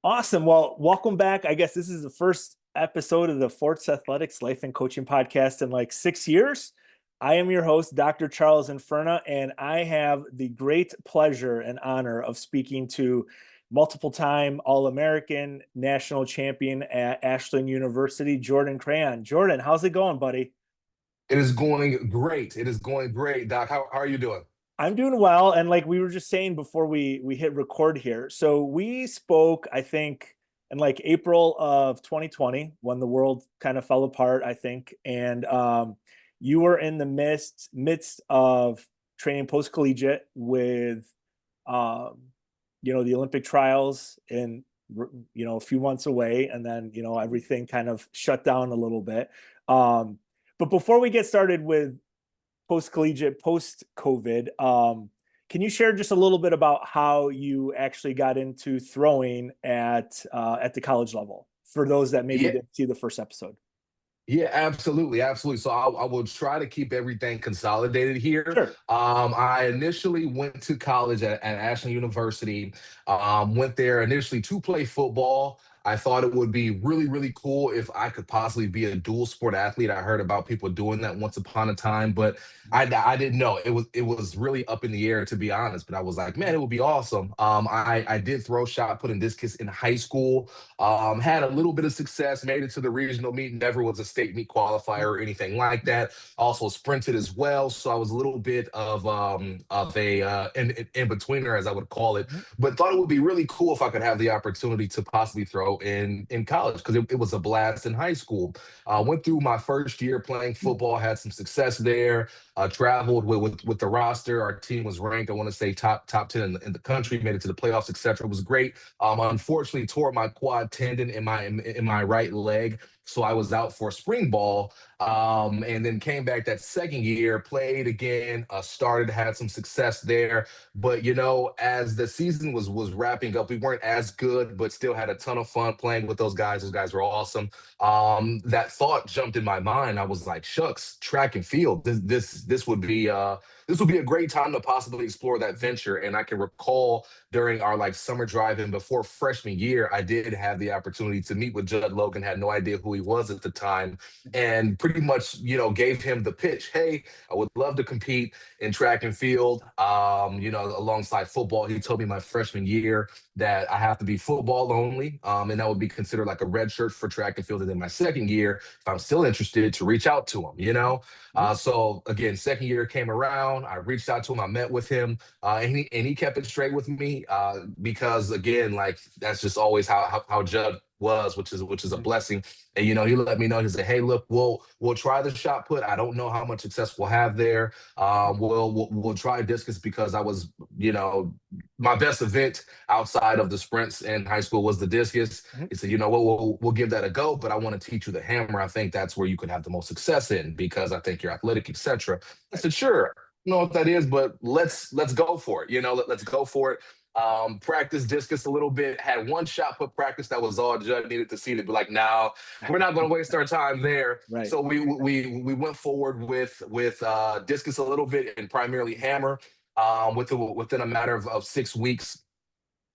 Awesome. Well, welcome back. I guess this is the first episode of the Forts Athletics Life and Coaching Podcast in like 6 years. I am your host, Dr. Charles Inferna, and I have the great pleasure and honor of speaking to multiple time All American national champion at Ashland University, Jordan Crayon. Jordan, how's it going, buddy? It is going great. It is going great, Doc. How are you doing? I'm doing well, and like we were just saying before we hit record here. So we spoke, I think, in like April of 2020 when the world kind of fell apart, I think, and you were in the midst of training post collegiate with, um, the Olympic trials in a few months away, and then everything kind of shut down a little bit. Um, but before we get started with post collegiate, post COVID. Can you share just a little bit about how you actually got into throwing at the college level for those that maybe Yeah, didn't see the first episode? yeah, absolutely, absolutely. So I will try to keep everything consolidated here. Sure. I initially went to college at Ashland University. Went there initially to play football. I thought it would be really, really cool if I could possibly be a dual sport athlete. I heard about people doing that once upon a time, but I didn't know. It was really up in the air, to be honest. But I was like, man, it would be awesome. I did throw shot put and discus in high school. Had a little bit of success, made it to the regional meet, never was a state meet qualifier or anything like that. Also sprinted as well, so I was a little bit of a in betweener, as I would call it. But thought it would be really cool if I could have the opportunity to possibly throw in college because it was a blast in high school. Went through my first year playing football, had some success there. Traveled with the roster. Our team was ranked, I want to say top 10 in the country. Made it to the playoffs, etc. It was great. Unfortunately, tore my quad tendon in my right leg, so I was out for spring ball. And then came back that second year, played again, started, had some success there. But as the season was wrapping up, we weren't as good, but still had a ton of fun playing with those guys. Those guys were awesome. That thought jumped in my mind. I was like, shucks, track and field. This would be a great time to possibly explore that venture. And I can recall during our like summer drive in before freshman year, I did have the opportunity to meet with Judd Logan, had no idea who he was at the time, and pretty much, gave him the pitch. Hey, I would love to compete in track and field, alongside football. He told me my freshman year that I have to be football only, and that would be considered like a red shirt for track and field. And then my second year, if I'm still interested, to reach out to him. So again, second year came around. I reached out to him. I met with him, and he kept it straight with me because again, like that's just always how Judd was, which is a blessing. And he let me know. He said, "Hey, look, we'll try the shot put. I don't know how much success we'll have there. We'll try discus because I was, my best event outside of the sprints in high school was the discus." He said, "You know what? We'll give that a go, but I want to teach you the hammer. I think that's where you could have the most success in because I think you're athletic, etc." I said, "Sure. I don't know what that is, but let's go for it. Let's go for it." Practice discus a little bit. Had one shot put practice. That was all Judd needed to see to be like, "No, we're not going to waste our time there." Right. So we went forward with discus a little bit and primarily hammer. Within a matter of 6 weeks,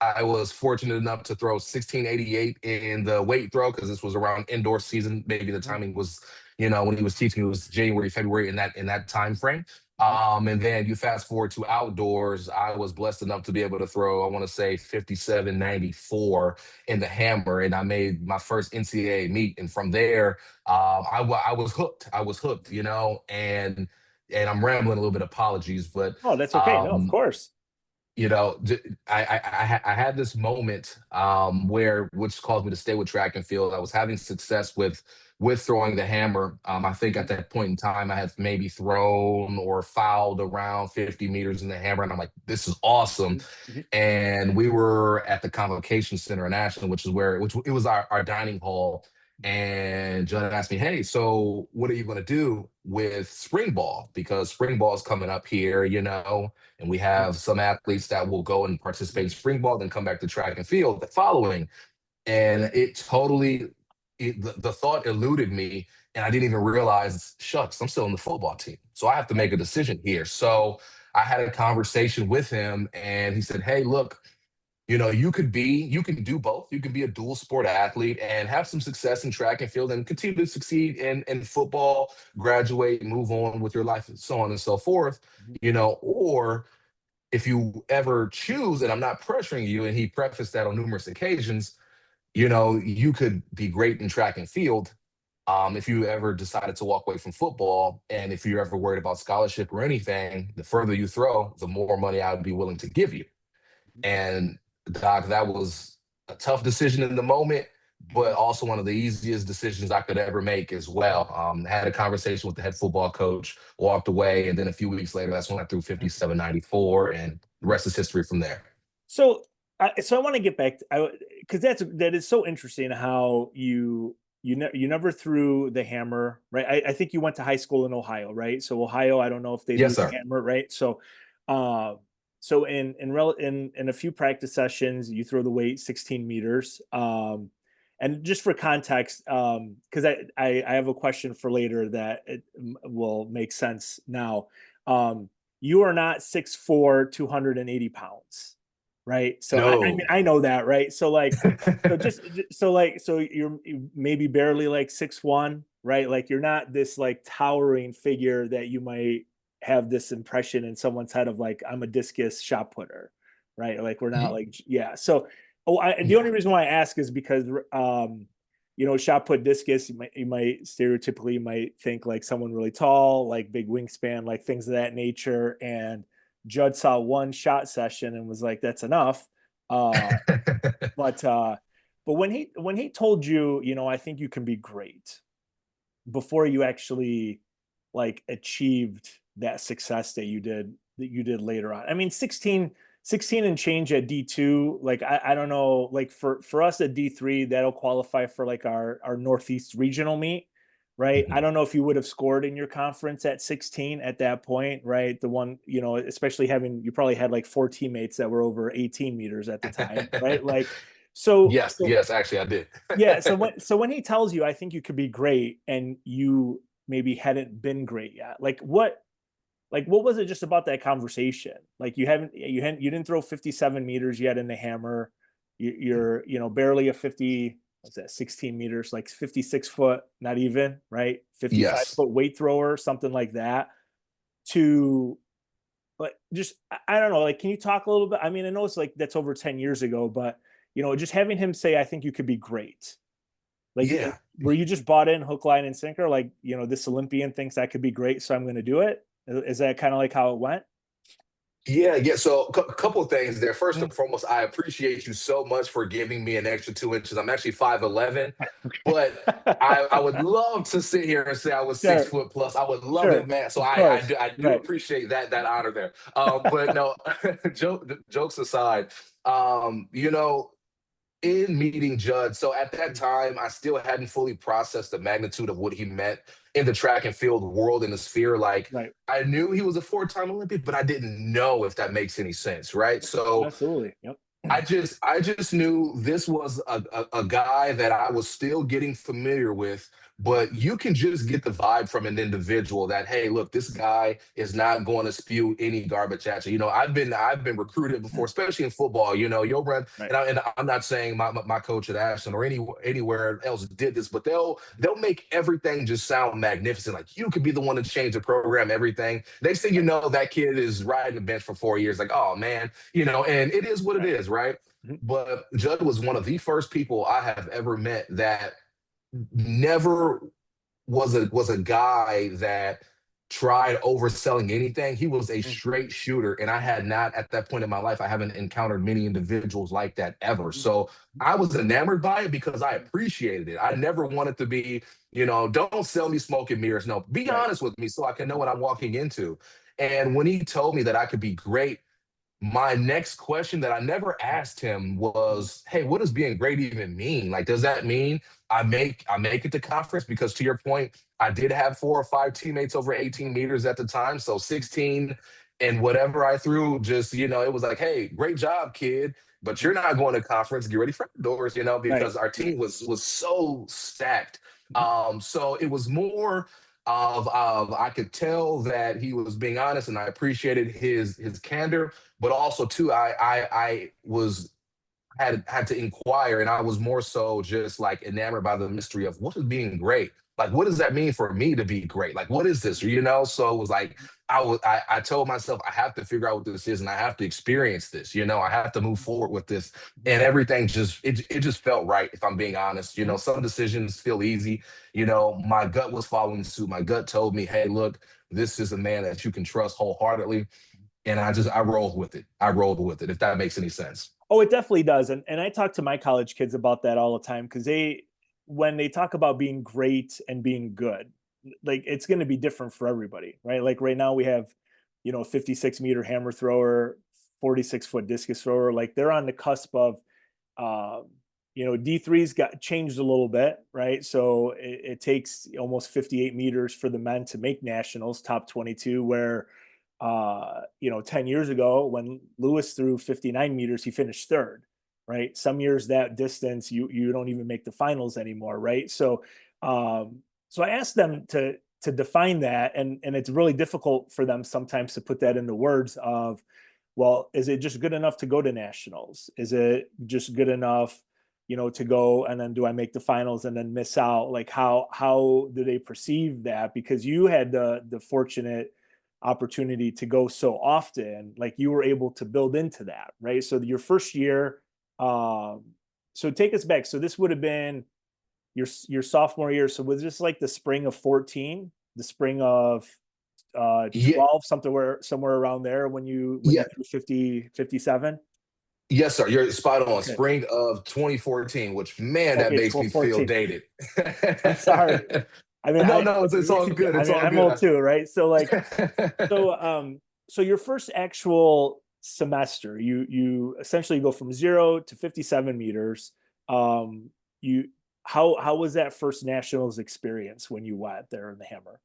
I was fortunate enough to throw 1688 in the weight throw because this was around indoor season. Maybe the timing was, when he was teaching, it was January, February in that time frame. And then you fast forward to outdoors, I was blessed enough to be able to throw, I want to say 5794 in the hammer, and I made my first NCAA meet. And from there, I was hooked. I was hooked, and I'm rambling a little bit. Apologies, but Oh, that's okay. No, of um, course. I had this moment where which caused me to stay with track and field. I was having success with throwing the hammer. I think at that point in time, I had maybe thrown or fouled around 50 meters in the hammer, and I'm like, "This is awesome." And we were at the Convocation Center in Ashland, which it was our dining hall. And Judd asked me, "Hey, so what are you going to do with spring ball? Because spring ball is coming up here, and we have some athletes that will go and participate in spring ball, then come back to track and field the following." And the thought eluded me, and I didn't even realize, shucks, I'm still in the football team. So I have to make a decision here. So I had a conversation with him, and he said, "Hey, look, you can do both. You can be a dual sport athlete and have some success in track and field and continue to succeed in football, graduate, move on with your life, and so on and so forth. Mhm. Or if you ever choose, and I'm not pressuring you, and he prefaced that on numerous occasions, you could be great in track and field. If you ever decided to walk away from football, and if you're ever worried about scholarship or anything, the further you throw, the more money I would be willing to give you. And Doc, that was a tough decision in the moment, but Mhm. also one of the easiest decisions I could ever make as well. Had a conversation with the head football coach, walked away, and then a few weeks later, that's when I threw 57.94, and the Mhm. rest is history from there. So, so I want to get back to, because that is so interesting how you never threw the hammer, right? I think you went to high school in Ohio, right? So Ohio, I don't know if they do Yes, the sir. hammer, right? Uh, so in a few practice sessions, you throw the weight 16 meters. And just for context, because I have a question for later that it will make sense now. You are not 6'4", 280 pounds, right? So I mean No. I know that, right? So you're maybe barely like 6'1", right? Like you're not this like towering figure that you might have this impression in someone's head of like I'm a discus shot putter, right? Like we're not Y- like yeah. So the yeah. only reason why I ask is because shot put discus, you might stereotypically you might think like someone really tall, like big wingspan, like things of that nature. And Judd saw one shot session and was like, "That's enough." Uh, but uh, but when he told you, I think you can be great before you actually like achieved that success that you did later on. I mean, 16 and change at D2, like I don't know, like for us at D3, that'll qualify for like our Northeast regional meet, right? I Mhm. don't know if you would have scored in your conference at 16 at that point, right? The one, especially having you probably had like four teammates that were over 18 meters at the time, right? Like so Yes, so yes, actually, I did. yeah, so when he tells you, I think you could be great, and you maybe hadn't been great yet. Like what was it just about that conversation? Like you didn't throw 57 meters yet in the hammer. You're barely a 50, what's that, 16 meters, like 56 foot, not even, right? 55 Yes. foot weight thrower, something like that. To like just I don't know, like can you talk a little bit? I mean, I know it's like that's over 10 years ago, but just having him say, I think you could be great. Like, Yeah. were you just bought in hook, line, and sinker? Like, this Olympian thinks that could be great, so I'm going to do it. Is that kind of like how it went? Yeah, yeah. So a couple of things there. First and Mm. foremost, I appreciate you so much for giving me an extra 2 inches. I'm actually 5'11", but I would love to sit here and say I was six Sure, foot plus. I would love it, sure, man. So of I course, do I do right. appreciate that honor there. But no, jokes aside, you know, in meeting Judd, so at that Mm. time, I still hadn't fully processed the magnitude of what he meant in the track and field world in the sphere. Like, Right. I knew he was a four-time Olympic, but I didn't know if that makes any sense, right? So Absolutely. Yep. I just knew this was a guy that I was still getting familiar with, but you can just get the vibe from an individual that, hey, look, this guy is not going to spew any garbage at you. I've been recruited before, especially in football. You'll run, Right. and I'm not saying my coach at Ashland or anywhere else did this, but they'll make everything just sound magnificent. Like you could be the one to change the program, everything. They say, Right. that kid is riding the bench for 4 years. Like, oh man, and it is what it Right. is, right? Mhm. But Judd was one of the first people I have ever met that never was a guy that tried overselling anything. He was a Mhm. straight shooter, and I had not at that point in my life. I haven't encountered many individuals like that ever. Mhm. So I was enamored by it because I Mhm. appreciated it. I never wanted to be, don't sell me smoke and mirrors. No, be Right. honest with me so I can know what I'm walking into. And when he told me that I could be great, my next question that I never asked him Mhm. was, "Hey, what does being great even mean? Like, does that mean I make it to conference?" Because to your point, I did have 4 or 5 teammates over 18 meters at the time, so 16 and whatever I threw, just it was like, "Hey, great job, kid, but Mhm. you're not going to conference. Get ready for doors," Right. because our Right. team was so stacked. Mhm. So it was more of I could tell that he was being honest, and I appreciated his candor, but also too I was had to inquire, and I was more so just like enamored by the mystery of what is being great. Like, what does that mean for me to be great? Like, what is this? You know? So it was like I told myself I have to figure out what this is, and I have to experience this. You know, I have to move forward with this, and everything just it just felt right. If I'm being honest, you know, some decisions feel easy. You know, my gut was following suit. My gut told me, hey, look, this is a man that you can trust wholeheartedly, and I rolled with it. I rolled with it. If that makes any sense. Oh, it definitely does. And I talk to my college kids about that all the time because when they talk about being great and being good, like it's going to be different for everybody, right? Like right now we have, 56-meter hammer thrower, 46-foot discus thrower. Like they're on the cusp of, um, D3's got changed a little bit, right? So it takes almost 58 meters for the men to make nationals, top 22, where 10 years ago when Lewis threw 59 meters, he finished third, right? Some years that distance, you don't even make the finals anymore, right? So I asked them to define that, and it's really difficult for them sometimes to put that into words of, well, is it just good enough to go to nationals? Is it just good enough, to go and then do I make the finals and then miss out? Like how do they perceive that? Because you had the fortunate opportunity to go so often, like you were able to build into that, right? So your first year, um, so take us back. So this would have been your sophomore year. So was this like the spring of 14, the spring of Yeah, 12, somewhere around there when you yeah, threw 50, 57? yes, sir. You're spot on. Okay. Spring of 2014, which man, that Okay, makes me 12, feel 14. dated. I'm sorry. I mean, No, no, it's all good. I It's mean, all I'm old good. too, right? So your first actual semester, you essentially go from 0 to 57 meters. You how was that first nationals experience when you went there in the hammer?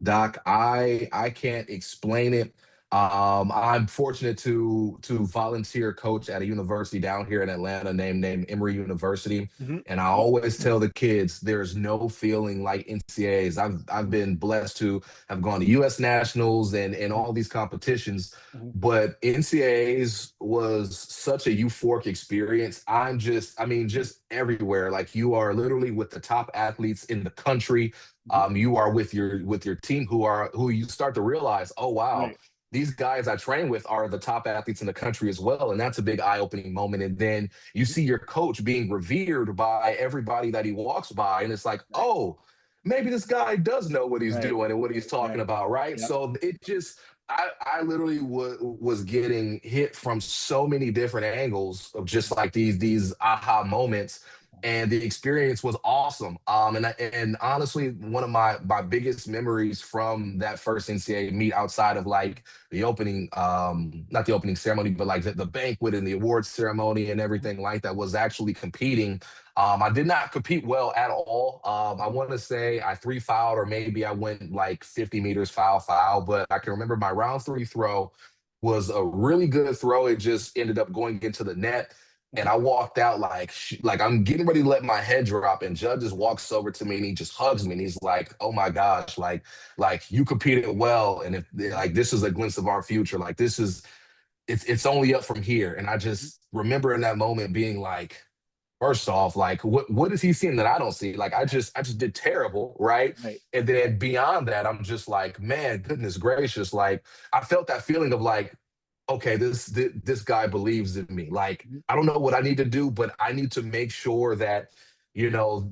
Doc, I can't explain it. I'm fortunate to volunteer coach at a university down here in Atlanta named Emory University. Mm-hmm. And I always tell the kids there's no feeling like NCAAs. I've been blessed to have gone to US nationals and all these competitions, Mm-hmm. but NCAAs was such a euphoric experience. I mean, just everywhere. Like you are literally with the top athletes in the country. Mm-hmm. You are with your team who you start to realize, oh wow, Right. these guys I train with are the top athletes in the country as well, and that's a big eye-opening moment. And then you Mm-hmm. see your coach being revered by everybody that he walks by, and it's like, Right. oh, maybe this guy does know what he's Right. doing and what he's talking Right. about, right? Yep. So it just I literally was getting hit from so many different angles of just like these aha moments, and the experience was awesome. And honestly, one of my biggest memories from that first NCAA meet, outside of like the opening, not the opening ceremony, but like the banquet and the awards ceremony and everything like that, was actually competing. I did not compete well at all. I want to say I three fouled, or maybe I went like 50 meters foul, but I can remember my round three throw was a really good throw. It just ended up going into the net. And Mhm. I walked out like I'm getting ready to let my head drop, and Judd just walks over to me and he just hugs me and he's like, "Oh my gosh, like you competed well, and if like this is a glimpse of our future, like this is it's only up from here." And I just remember in that moment being like, first off, like what is he seeing that I don't see? Like I just did terrible, right? Right. And then beyond that, I'm just like, man, goodness gracious, like I felt that feeling of like, okay, this guy believes in me. Like Mhm. I don't know what I need to do, but I need to make sure that you know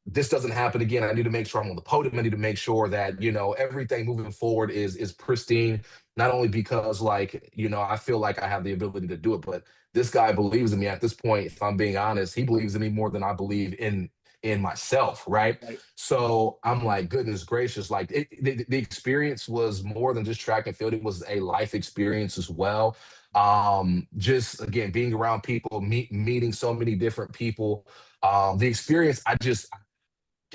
this doesn't happen again. I need to make sure I'm on the podium. I need to make sure that everything moving forward is pristine. Not only because like I feel like I have the ability to do it, but this guy believes in me at this point. If I'm being honest, he believes in me more than I believe in myself, right? Right. So I'm like, goodness gracious, like the experience was more than just track and field. It was a life experience as well. Just again, being around people, meeting so many different people. The experience,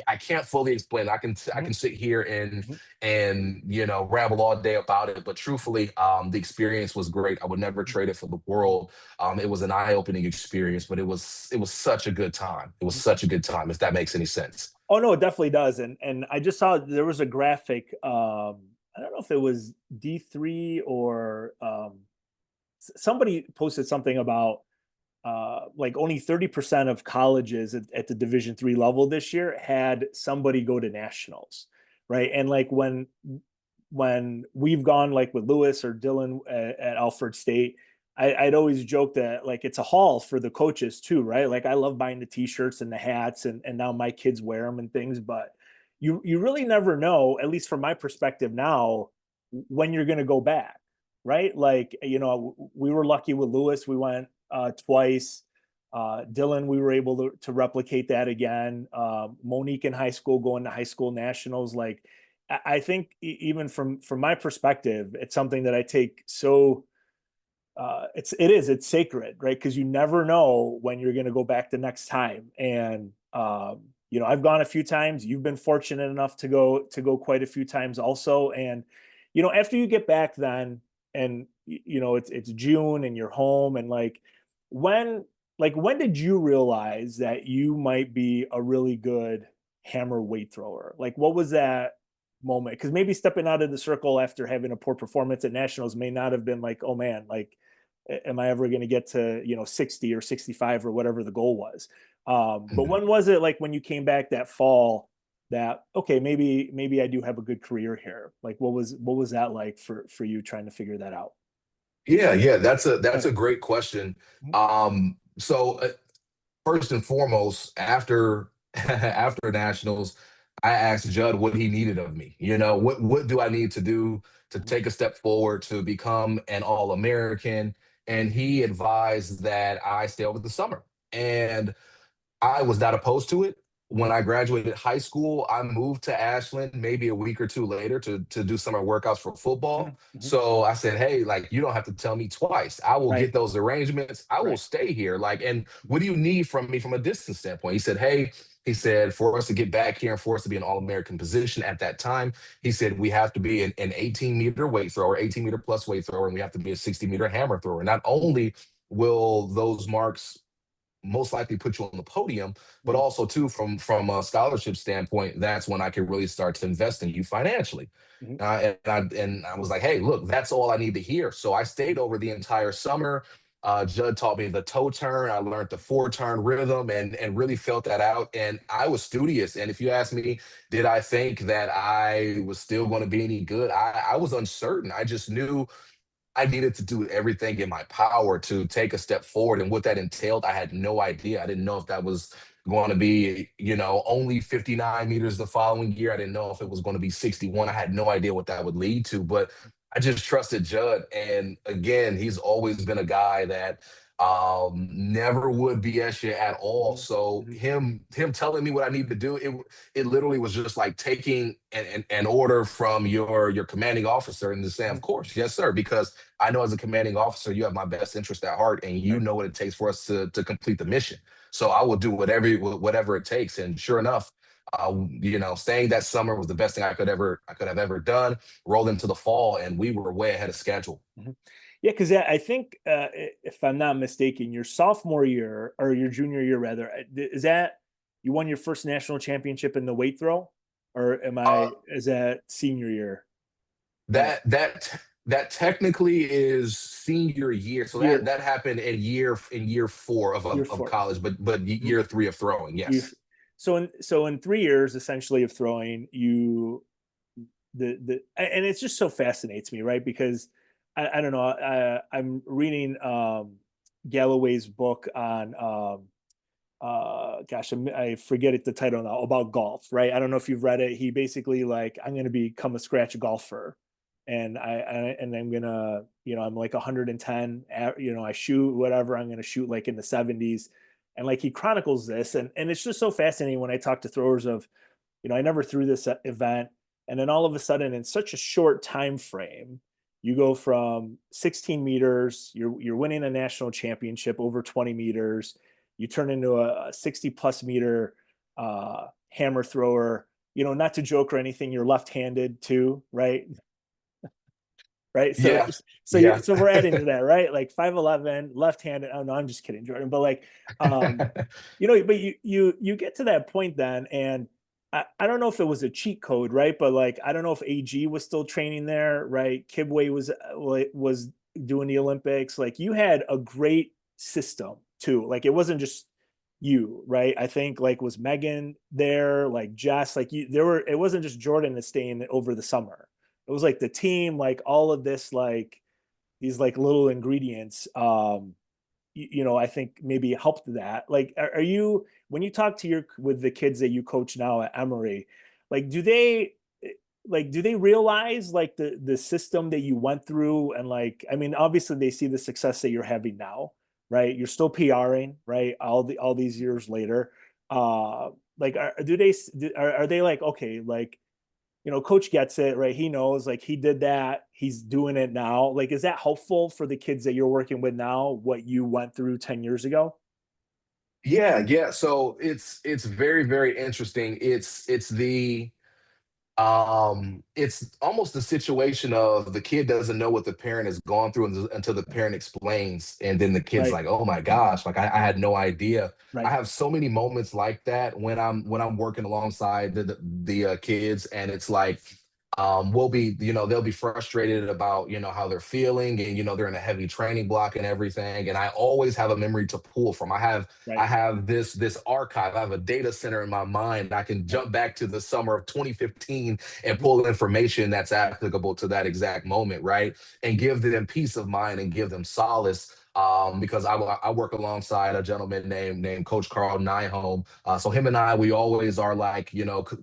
I can't fully explain. I Mhm. can sit here Mhm. and ramble all day about it, but truthfully, the experience was great. I would never trade it for the world. It was an eye opening experience, but it was such a good time. It was Mhm. such a good time. If that makes any sense. Oh no, it definitely does. And I just saw there was a graphic. I don't know if it was D3 or somebody posted something about. like only 30% of colleges at the Division III level this year had somebody go to nationals, right? And like when we've gone like with Lewis or Dylan at Alfred State, I'd always joke that like it's a haul for the coaches too, right? Like I love buying the t-shirts and the hats, and now my kids wear them and things, but you really never know, at least from my perspective now, when you're going to go back, right? Like, we were lucky with Lewis. We went twice. Dylan, we were able to replicate that again. Monique in high school, going to high school nationals. Like, I think even from my perspective, it's something that I take so it's sacred, right? Because you never know when you're going to go back the next time. And I've gone a few times. You've been fortunate enough to go quite a few times also. And after you get back then, and it's June and you're home, and when when did you realize that you might be a really good hammer weight thrower? Like, what was that moment? Because maybe stepping out of the circle after having a poor performance at nationals may not have been like, oh man, like, am I ever going to get to 60 or 65 or whatever the goal was? But Mhm. when was it, like, when you came back that fall, that okay, maybe I do have a good career here? Like, what was that like for you trying to figure that out? Yeah, yeah, that's Yeah. a great question. So first and foremost, after after nationals, I asked Judd what he needed of me. What do I need to do to take a step forward to become an All-American? And he advised that I stay over the summer. And I was not opposed to it. When I graduated high school, I moved to Ashland maybe a week or two later to do summer workouts for football. Mhm. So I said, hey, like, you don't have to tell me twice. I will Right, get those arrangements. I will right. stay here. Like, and what do you need from me from a distance standpoint? He said, hey, he said, for us to get back here and for us to be an All American position at that time, he said, we have to be an 18-meter weight thrower, 18-meter plus weight thrower, and we have to be a 60-meter hammer thrower. Not Mhm. only will those marks most likely put you on the podium, but Mhm. also too from a scholarship standpoint, that's when I can really start to invest in you financially. Mhm. And I was like, hey, look, that's all I need to hear. So I stayed over the entire summer. Judd taught me the toe turn. I learned the four turn rhythm and really felt that out. And I was studious. And if you ask me, did I think that I was still going to be any good? I was uncertain. I just knew I needed to do everything in my power to take a step forward. And what that entailed, I had no idea. I didn't know if that was going to be, only 59 meters the following year. I didn't know if it was going to be 61. I had no idea what that would lead to, but I just trusted Judd. And again, he's always been a guy that never would BS you at all. Mhm. So Mhm. him telling me what I need to do, it literally was just like taking an order from your commanding officer and just saying, of Mhm. course, yes, sir, because I know as a commanding officer, you have my best interest at heart, and you Right. know what it takes for us to complete the mission. So I will do whatever it takes. And sure enough, staying that summer was the best thing I could have ever done. Rolled into the fall, and we were way ahead of schedule. Mhm. Yeah, because I think, if I'm not mistaken, your sophomore year or your junior year rather, is that you won your first national championship in the weight throw, or Uh, is that senior year? Uh, that technically is senior year, so that year that happened in year four of year of four. college, but Mhm. year three of throwing, You yes. so in 3 years essentially of throwing, and it just so fascinates me, right? Because I don't know, I'm reading Galloway's book on gosh, I forget it, the title now, about golf, right? I don't know if you've read it. He basically, like, I'm going to become a scratch golfer, and I'm gonna, I'm like 110, I shoot whatever, I'm gonna shoot like in the 70s, and like he chronicles this, and it's just so fascinating when I talk to throwers of, I never threw this event, and then all of a sudden in such a short time frame, you go from 16 meters, you're winning a national championship over 20 meters, you turn into a 60 plus meter hammer thrower. Not to joke or anything, you're left-handed too, right? Right. So Yeah, so you yeah. so we're adding to that, right? Like 5'11", left-handed. Oh no, I'm just kidding, Jordan. But like, but you get to that point then, and I don't know if it was a cheat code, right? But like, I don't know if AG was still training there, right? Kibwe was doing the Olympics. Like, you had a great system too. Like it wasn't just you, right? I think like was Megan there, like Jess, like you there were it wasn't just Jordan that's staying over the summer. It was like the team, like all of this, like these like little ingredients. I think maybe helped that. Like, are you when you talk to your with the kids that you coach now at Emory, like do they realize like the system that you went through and like I mean obviously they see the success that you're having now, right? You're still PRing, right? All these years later. Like do they are they like okay, like coach gets it, right? He knows like he did that, he's doing it now. Like, is that helpful for the kids that you're working with now, what you went through 10 years ago? Yeah, yeah. So it's very, very interesting. It's almost the situation of the kid doesn't know what the parent has gone through until the parent explains, and then the kid's Right, like, "Oh my gosh, like I had no idea." I right, have so many moments like that when I'm working alongside the kids, and it's like, we'll be, they'll be frustrated about, how they're feeling, and they're in a heavy training block and everything, and I always have a memory to pull from. I right, have this archive. I have a data center in my mind. I can right. jump back to the summer of 2015 and Mhm, pull information that's applicable to that exact moment, right? And mhm, give them peace of mind and give them solace. Because I work alongside a gentleman named Coach Carl Nyholm. So him and I, we always are like,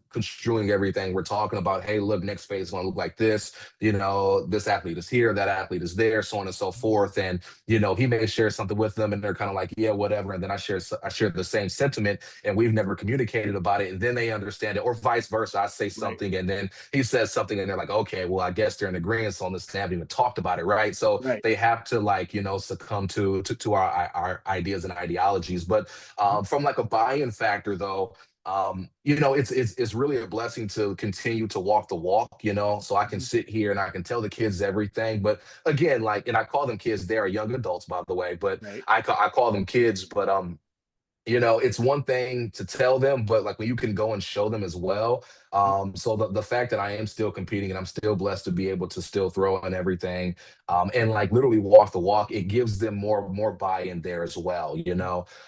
construing everything. We're talking about, hey, look, next phase is going to look like this. This athlete is here, that athlete is there, so on and so mhm. forth. And he may share something with them, and they're kind of like, yeah, whatever. And then I share the same sentiment, and we've never communicated about it, and then they understand it, or vice versa. I say Right, something, and then he says something, and they're like, okay, well, I guess they're in agreement on this. They haven't even talked about it, right? So right. they have to like succumb to our ideas and ideologies. But Mhm, from like a buy-in factor, though, it's really a blessing to continue to walk the walk, so I can mhm. sit here and I can tell the kids everything. But again, like, and I call them kids, they are young adults, by the way, but Right. I call them kids. But it's one thing to tell them, but like when you can go and show them as well. Mhm, So the fact that I am still competing and I'm still blessed to be able to still throw and everything, and like literally walk the walk, it gives them more buy-in there as well,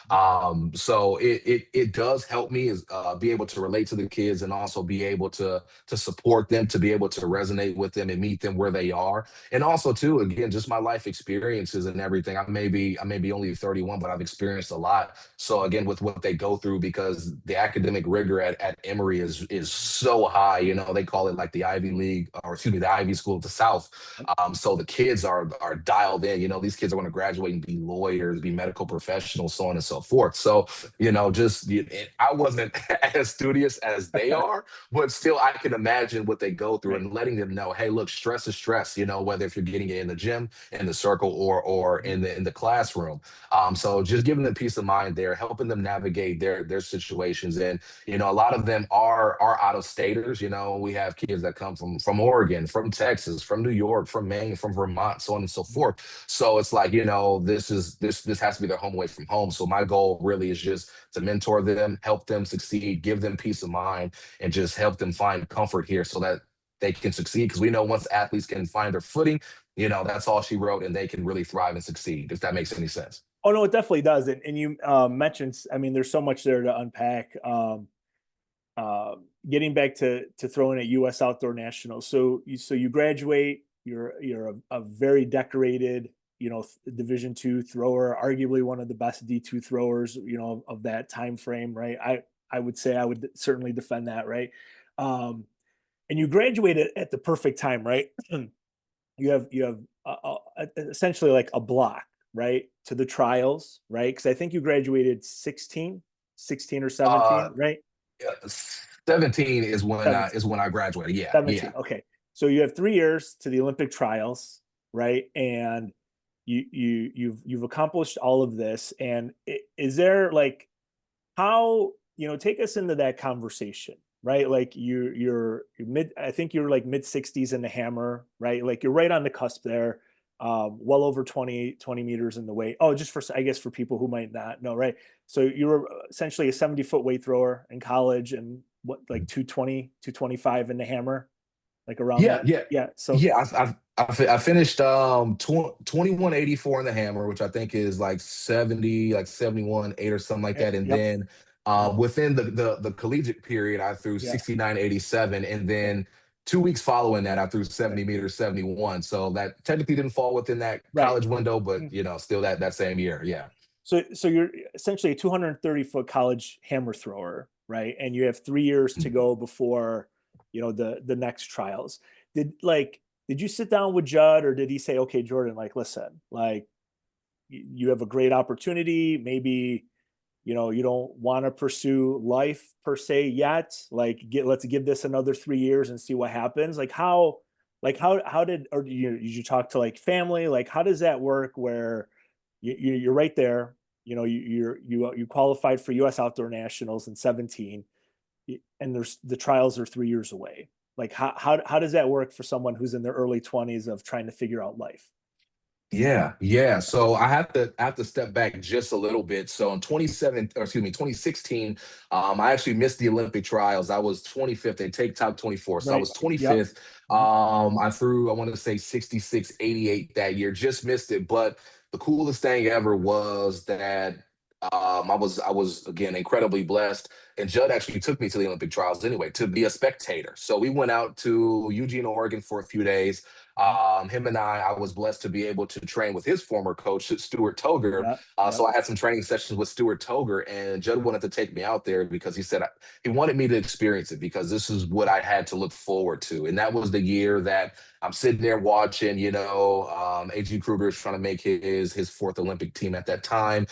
mhm, So it does help me is be able to relate to the kids, and also be able to support them, to be able to resonate with them and meet them where they are. And also too, again, just my life experiences and everything. I may be only 31, but I've experienced a lot. So again, with what they go through, because the academic rigor at Emory is so high. They call it like the Ivy League, or excuse me, the Ivy School of the South. mhm. So the kids are dialed in. These kids are going to graduate and be lawyers, be medical professionals, so on and so forth. So I wasn't as studious as they are, but still I can imagine what they go through, Right. and letting them know, hey, look, stress is stress. Whether if you're getting it in the gym, in the circle, or Mhm, in the classroom. So just giving them peace of mind there, helping them navigate their situations. And a lot of them are out of staters. We have kids that come from Oregon, from Texas, from New York, from Maine, from Vermont, so on and so mhm, forth. So it's like, this has to be their home away from home. So my goal really is just to mentor them, help them succeed, give them peace of mind, and just help them find comfort here so that they can succeed. Because we know once athletes can find their footing, that's all she wrote, and they can really thrive and succeed, if that makes any sense. Oh no, it definitely does. And you mentioned, I mean, there's so much there to unpack. Getting back to throwing at U.S. Outdoor Nationals. So you graduate. You're a very decorated, Division II thrower, arguably one of the best D2 throwers, of that time frame, right? I would say I would certainly defend that, right? Um, and you graduated at the perfect time, right? You have essentially like a block, right, to the trials, right? Because I think you graduated 16 or Uh, 17, right? yeah, 17 is 17. when I graduated. Yeah, 17. yeah. Okay. So you have 3 years to the Olympic trials, right? And you've accomplished all of this. And is there like how take us into that conversation, right? Like you're mid, I think you're like mid 60s in the hammer, right? Like you're right on the cusp there. Well over 20 meters in the weight. Oh, just for, I guess, for people who might not know, right? So you were essentially a 70-foot weight thrower in college, and what, like 220, 225 in the hammer, like around Yeah, that. yeah, Yeah. So yeah. I finished 2184 in the hammer, which I think is like 70, like 71, 8 or something like Eh, that. And Yep. then Yep. within the collegiate period, I threw Yeah. 6987. And Yep. then 2 weeks following that, I threw 70 meters, 71. So that technically didn't fall within that Right. college window, but Mhm. still that same year. Yeah. So you're essentially a 230-foot college hammer thrower, right? And you have 3 years to go before, the next trials. Did you sit down with Judd, or did he say, okay, Jordan, like, listen, like, you have a great opportunity. Maybe, you don't want to pursue life per se yet. Like, let's give this another 3 years and see what happens. How did, or did you talk to like family? Like, how does that work where you're right there, you qualified for US outdoor nationals in 17, and the trials are 3 years away. Like, how does that work for someone who's in their early 20s of trying to figure out life? Yeah, yeah. So I have to step back just a little bit. So in 27, or excuse me, 2016, I actually missed the Olympic trials. I was 25th. They take top 24. So I Right. was Yep. 25th. Mhm. I threw, I want to say 66, 88 that year, just missed it. But the coolest thing ever was that I was again incredibly blessed. And Judd actually took me to the Olympic trials anyway to be a spectator. So we went out to Eugene, Oregon for a few days. Mhm. Him and I was blessed to be able to train with his former coach, Stuart Toger. Yep. So Yep. I had some training sessions with Stuart Toger, and Judd wanted to take me out there because he said he wanted me to experience it because this is what I had to look forward to. And that was the year that I'm sitting there watching, A.G. Kruger is trying to make his fourth Olympic team at that time.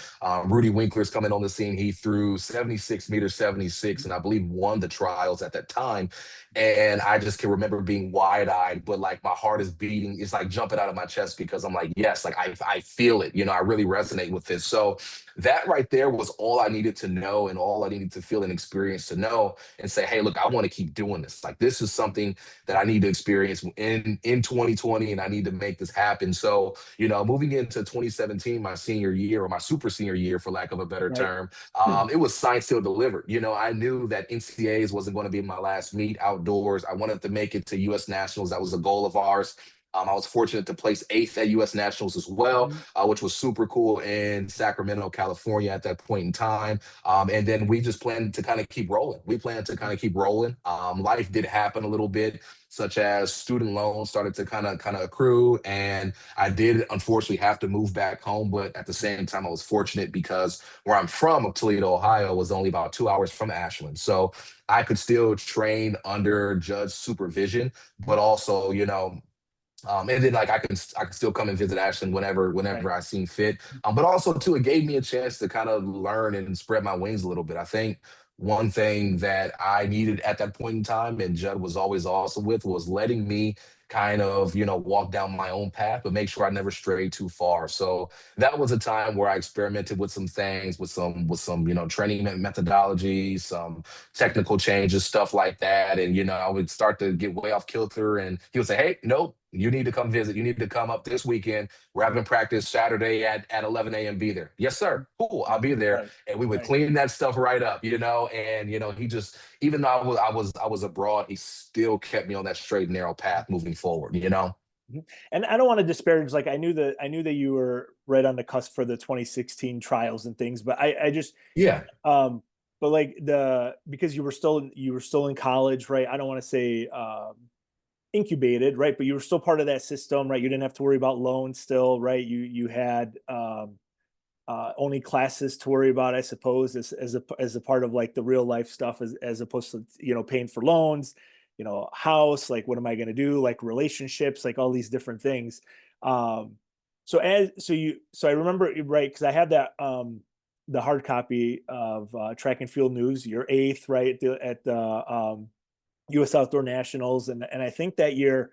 Rudy Winkler's coming on the scene. He threw 76 meters, 76, and I believe won the trials at that time. And I just can remember being wide eyed, but like my heart is beating. It's like jumping out of my chest because I'm like, yes, like I feel it. I really resonate with this. So that right there was all I needed to know and all I needed to feel and experience to know and say, hey, look, I want to keep doing this. Like this is something that I need to experience in 2020 and I need to make this happen. So, moving into 2017, my senior year or my super senior year, for lack of a better Right. term, it was signed, still delivered. I knew that NCAAs wasn't going to be my last meet outdoors. I wanted to make it to U.S. Nationals. That was a goal of ours. I was fortunate to place eighth at U.S. Nationals as well, Mhm. which was super cool in Sacramento, California at that point in time. And then we just planned to kind of keep rolling. We planned to kind of keep rolling. Life did happen a little bit, such as student loans started to kind of accrue, and I did unfortunately have to move back home. But at the same time, I was fortunate because where I'm from, of Toledo, Ohio, was only about 2 hours from Ashland. So I could still train under Judd's supervision, but also, and then like I can still come and visit Ashland Right. whenever I seem fit. But also too, it gave me a chance to kind of learn and spread my wings a little bit. I think one thing that I needed at that point in time, and Judd was always awesome with, was letting me kind of walk down my own path, but make sure I never strayed too far. So that was a time where I experimented with some things, with some training methodology, some technical changes, stuff like that. And I would start to get way off kilter, and he would say, "Hey, nope, you need to come visit. You need to come up this weekend. We're having practice Saturday at 11 a.m. Be there." Yes, sir. Cool, I'll be there. Right. And we would Right. clean that stuff right up, and he just, even though I was abroad, he still kept me on that straight and narrow path moving forward. Mhm. And I don't want to disparage. Like, I knew that you were right on the cusp for the 2016 trials and things, but I just, Yeah. um, but like, because you were still in college, right? I don't want to say incubated, right? But you were still part of that system, right? You didn't have to worry about loans still, right? You had only classes to worry about, I suppose, as a part of like the real life stuff, as opposed to paying for loans, house, like what am I going to do, like relationships, like all these different things. Um, so I remember, right, because I had that the hard copy of Track and Field News, your eighth, right, at the U.S. Outdoor Nationals, and I think that year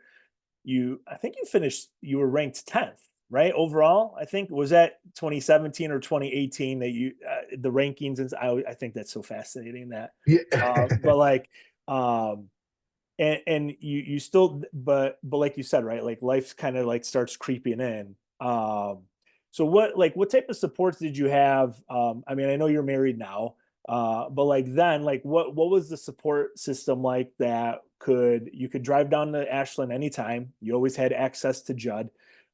you were ranked 10th, right? Overall, I think, was that 2017 or 2018 that the rankings, and I think that's so fascinating that, Yeah. but like, um, and you still, but like you said, right? Like life's kind of like starts creeping in. So what type of supports did you have? I mean, I know you're married now. But like then, like what was the support system like that could you could drive down to Ashland anytime. You always had access to Judd.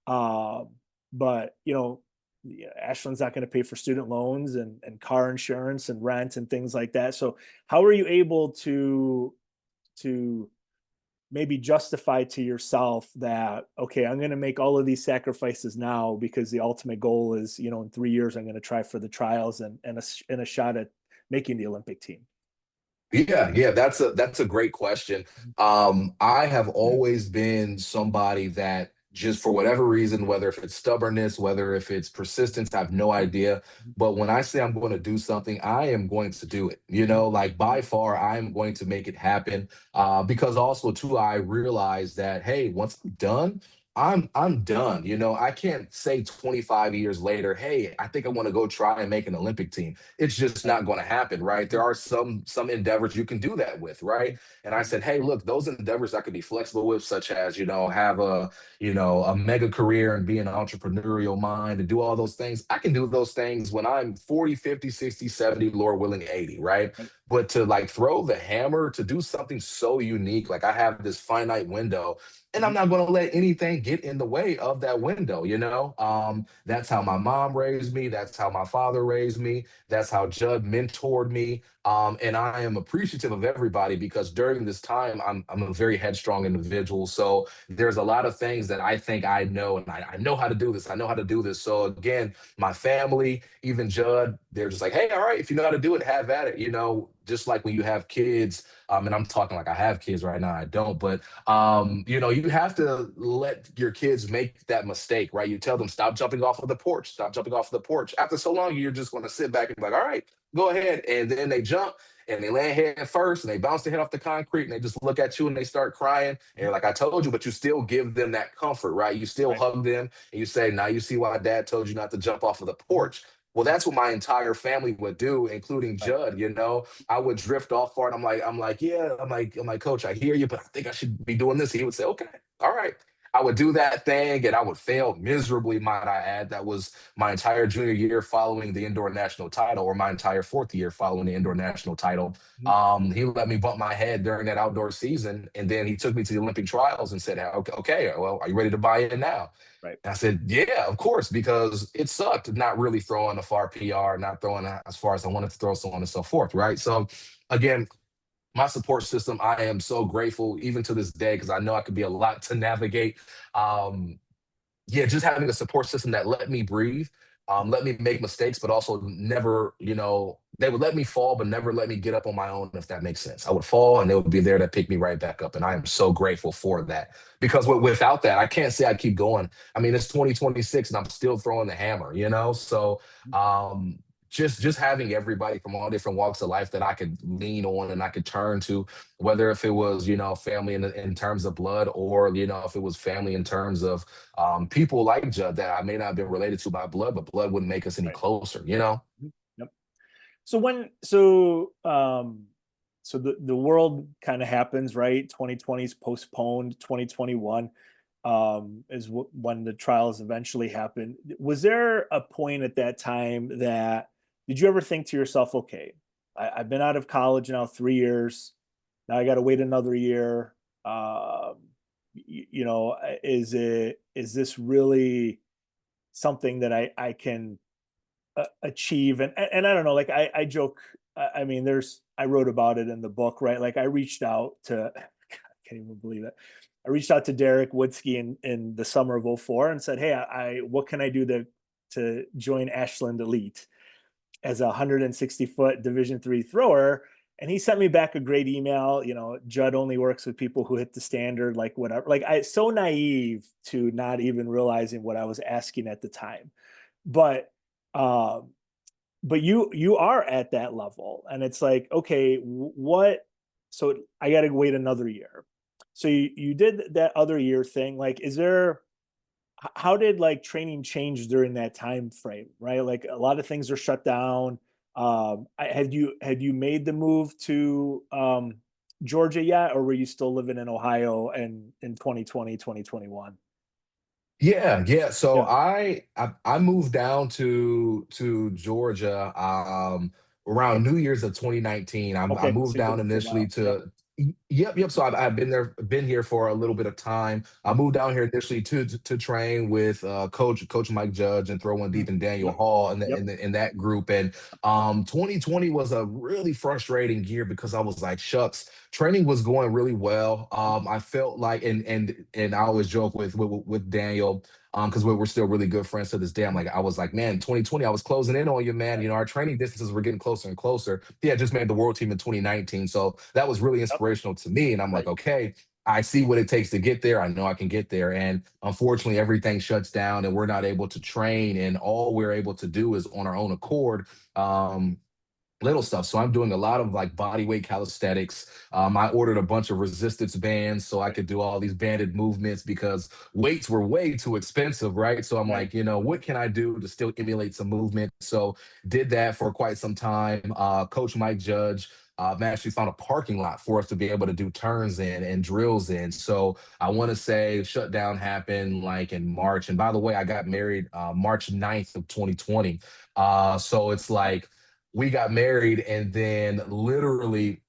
Uh, but you know, yeah, Ashland's not going to pay for student loans and car insurance and rent and things like that. So how are you able to maybe justify to yourself that okay, I'm going to make all of these sacrifices now because the ultimate goal is, you know, in 3 years I'm going to try for the trials and a shot at making the Olympic team. Yeah, yeah, that's a great question. I have always been somebody that just for whatever reason, whether if it's stubbornness, whether if it's persistence, I have no idea. But when I say I'm going to do something, I am going to do it. You know, like by far, I am going to make it happen. Because also too, I realize that hey, once I'm done, I'm done. You know, I can't say 25 years later, hey, I think I want to go try and make an Olympic team. It's just Right. not going to happen, right? There are some endeavors you can do that with, right? And I said, hey, look, those endeavors I could be flexible with, such as have a mega career and be an entrepreneurial mind and do all those things. I can do those things when I'm 40, 50, 60, 70, Lord willing, 80, right? Right. But to like throw the hammer to do something so unique, like I have this finite window, and I'm Mhm. not going to let anything get in the way of that window, you know? That's how my mom raised me. That's how my father raised me. That's how Judd mentored me. And I am appreciative of everybody because during this time, I'm a very headstrong individual. So there's a lot of things that I think I know, and I know how to do this. I know how to do this. So again, my family, even Judd, they're just like, hey, all right, if you know how to do it, have at it. You know, just like when you have kids, and I'm talking like I have kids right now, I don't, but you have to let your kids make that mistake, right? You tell them, stop jumping off of the porch, stop jumping off of the porch. After so long, you're just going to sit back and be like, all right, go ahead. And then they jump and they land head first and they bounce their head off the concrete and they just look at you and they start crying. And you're like, I told you, but you still give them that comfort, right? You still Right. hug them and you say, now you see why dad told you not to jump off of the porch. Well, that's what my entire family would do, including Right. Judd. You know, I would drift off far, and I'm like, yeah, I'm like, Coach, I hear you, but I think I should be doing this. He would say, okay, all right. I would do that thing, and I would fail miserably, might I add. That was my entire junior year following the indoor national title, or my entire fourth year following the indoor national title. Mhm. He let me bump my head during that outdoor season, and then he took me to the Olympic trials and said, okay, okay, well, are you ready to buy in now? Right. And I said, yeah, of course, because it sucked not really throwing a far PR, not throwing as far as I wanted to throw, so on and so forth, right? So, again, my support system, I am so grateful even to this day because I know I could be a lot to navigate. Um, yeah, just having a support system that let me breathe, let me make mistakes, but also never, they would let me fall, but never let me get up on my own, if that makes sense. I would fall and they would be there to pick me right back up. And I am so grateful for that because without that, I can't say I keep going. I mean, it's 2026 and I'm still throwing the hammer, you know? So, um, just having everybody from all different walks of life that I could lean on and I could turn to, whether if it was family in terms of blood, or if it was family in terms of people like Judd that I may not have been related to by blood, but blood wouldn't make us any Right. closer, you know? Mhm. Yep. So so the world kind of happens, right? 2020 is postponed, 2021 is when the trials eventually happened. Was there a point at that time that did you ever think to yourself, okay, I've been out of college now 3 years, now I got to wait another year. Is this really something that I can achieve and I don't know, like I joke, I mean I wrote about it in the book, right? Like I reached out to I can't even believe it. I reached out to Derek Woodsky in the summer of '04 and said, hey, I what can I do to join Ashland Elite as a 160-foot Division III thrower? And he sent me back a great email. Judd only works with people who hit the standard, like whatever. Like I so naive to not even realizing what I was asking at the time. But um but you are at that level and it's like, okay, what, so I got to wait another year. So you did that other year thing. Like, is there, how did like training change during that time frame, right? Like a lot of things are shut down. Had you made the move to Georgia yet, or were you still living in Ohio and in 2020, 2021? Yeah, yeah. So Yeah. I moved down to Georgia around New Year's of 2019. I Okay, moved so you've been down there for a initially while. Yep. to, yep. So I've been here for a little bit of time. I moved down here initially to train with Coach Mike Judge and throw one deep Mhm. and Daniel Yep. Hall in, Yep. in that group. And 2020 was a really frustrating year because I was like, shucks, training was going really well. I felt like, and I always joke with Daniel, because we're still really good friends to this day. I was like, man, 2020, I was closing in on you, man. Right. You know, our training distances were getting closer and closer. He had just made the world team in 2019. So that was really Yep. inspirational to me. And I'm like, Right. okay, I see what it takes to get there. I know I can get there. And unfortunately, everything shuts down and we're not able to train. And all we're able to do is on our own accord. Little stuff. So I'm doing a lot of like body weight calisthenics. I ordered a bunch of resistance bands so I Right. could do all these banded movements because weights were way too expensive, right? So I'm Right. like, what can I do to still emulate some movement? So did that for quite some time. Coach Mike Judge actually found a parking lot for us to be able to do turns in and drills in. So I want to say shutdown happened like in March. And by the way, I got married March 9th of 2020. So it's like we got married and then literally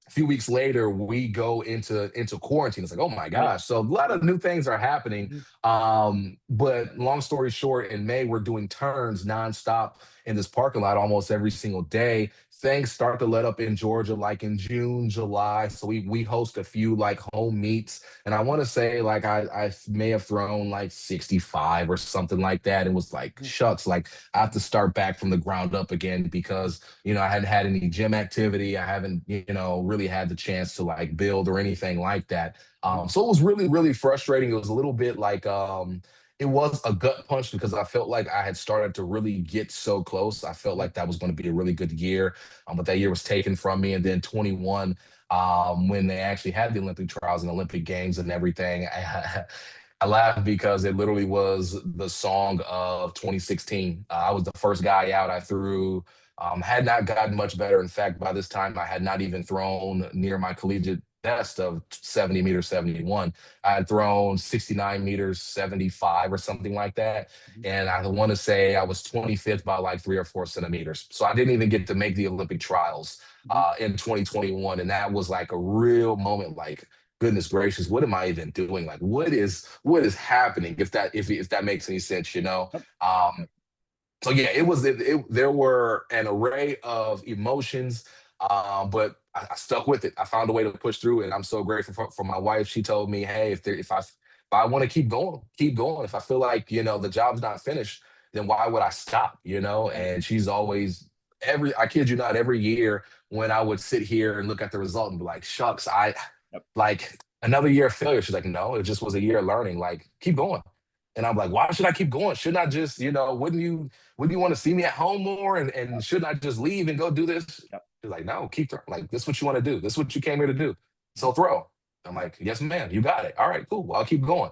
a few weeks later we go into quarantine. It's like, oh my Right. gosh. So a lot of new things are happening. Mhm. But long story short, in May we're doing turns nonstop in this parking lot almost every single day. Things start to let up in Georgia like in June, July. So we host a few like home meets. And I want to say like I may have thrown like 65 or something like that. And was like, Mhm. shucks, like I have to start back from the ground up again because I hadn't had any gym activity. I haven't, really had the chance to like build or anything like that. Mhm. So it was really, really frustrating. It was a little bit like, it was a gut punch because I felt like I had started to really get so close. I felt Mhm. like that was going to be a really good year, but that year was taken from me. And then 21, when they actually had the Olympic trials and Olympic games and everything, I laughed because it literally was the song of 2016. I was the first guy out. I threw, had not gotten much better. In fact, by this time, I had not even thrown near my collegiate best of 70 meters 71. I had thrown 69 meters 75 or something like that. Mhm. And I want to say I was 25th by like 3 or 4 centimeters. So I didn't even get to make the Olympic trials Mhm. in 2021. And that was like a real moment like, goodness gracious, what am I even doing? Like, what is happening? If that makes any sense, you know. Yep. Um, so yeah, there were an array of emotions, but I stuck with it. I found a way to push through it. I'm so grateful for my wife. She told me, hey, if I want to keep going, keep going. If I feel like the job's not finished, then why would I stop? Right. And she's always I kid you not, every year when I would sit here and look at the result and be like, shucks, I Yep. like another year of failure. She's like, no, it just was a year of learning. Like, keep going. And I'm like, why should I keep going? Shouldn't I just, wouldn't you want to see me at home more? And Yep. shouldn't I just leave and go do this? Yep. She's like, no, keep throwing. Like, this is what you want to do. This is what you came here to do. Mhm. So throw. I'm like, yes, ma'am, you got it. All right, cool. Well, I'll keep going.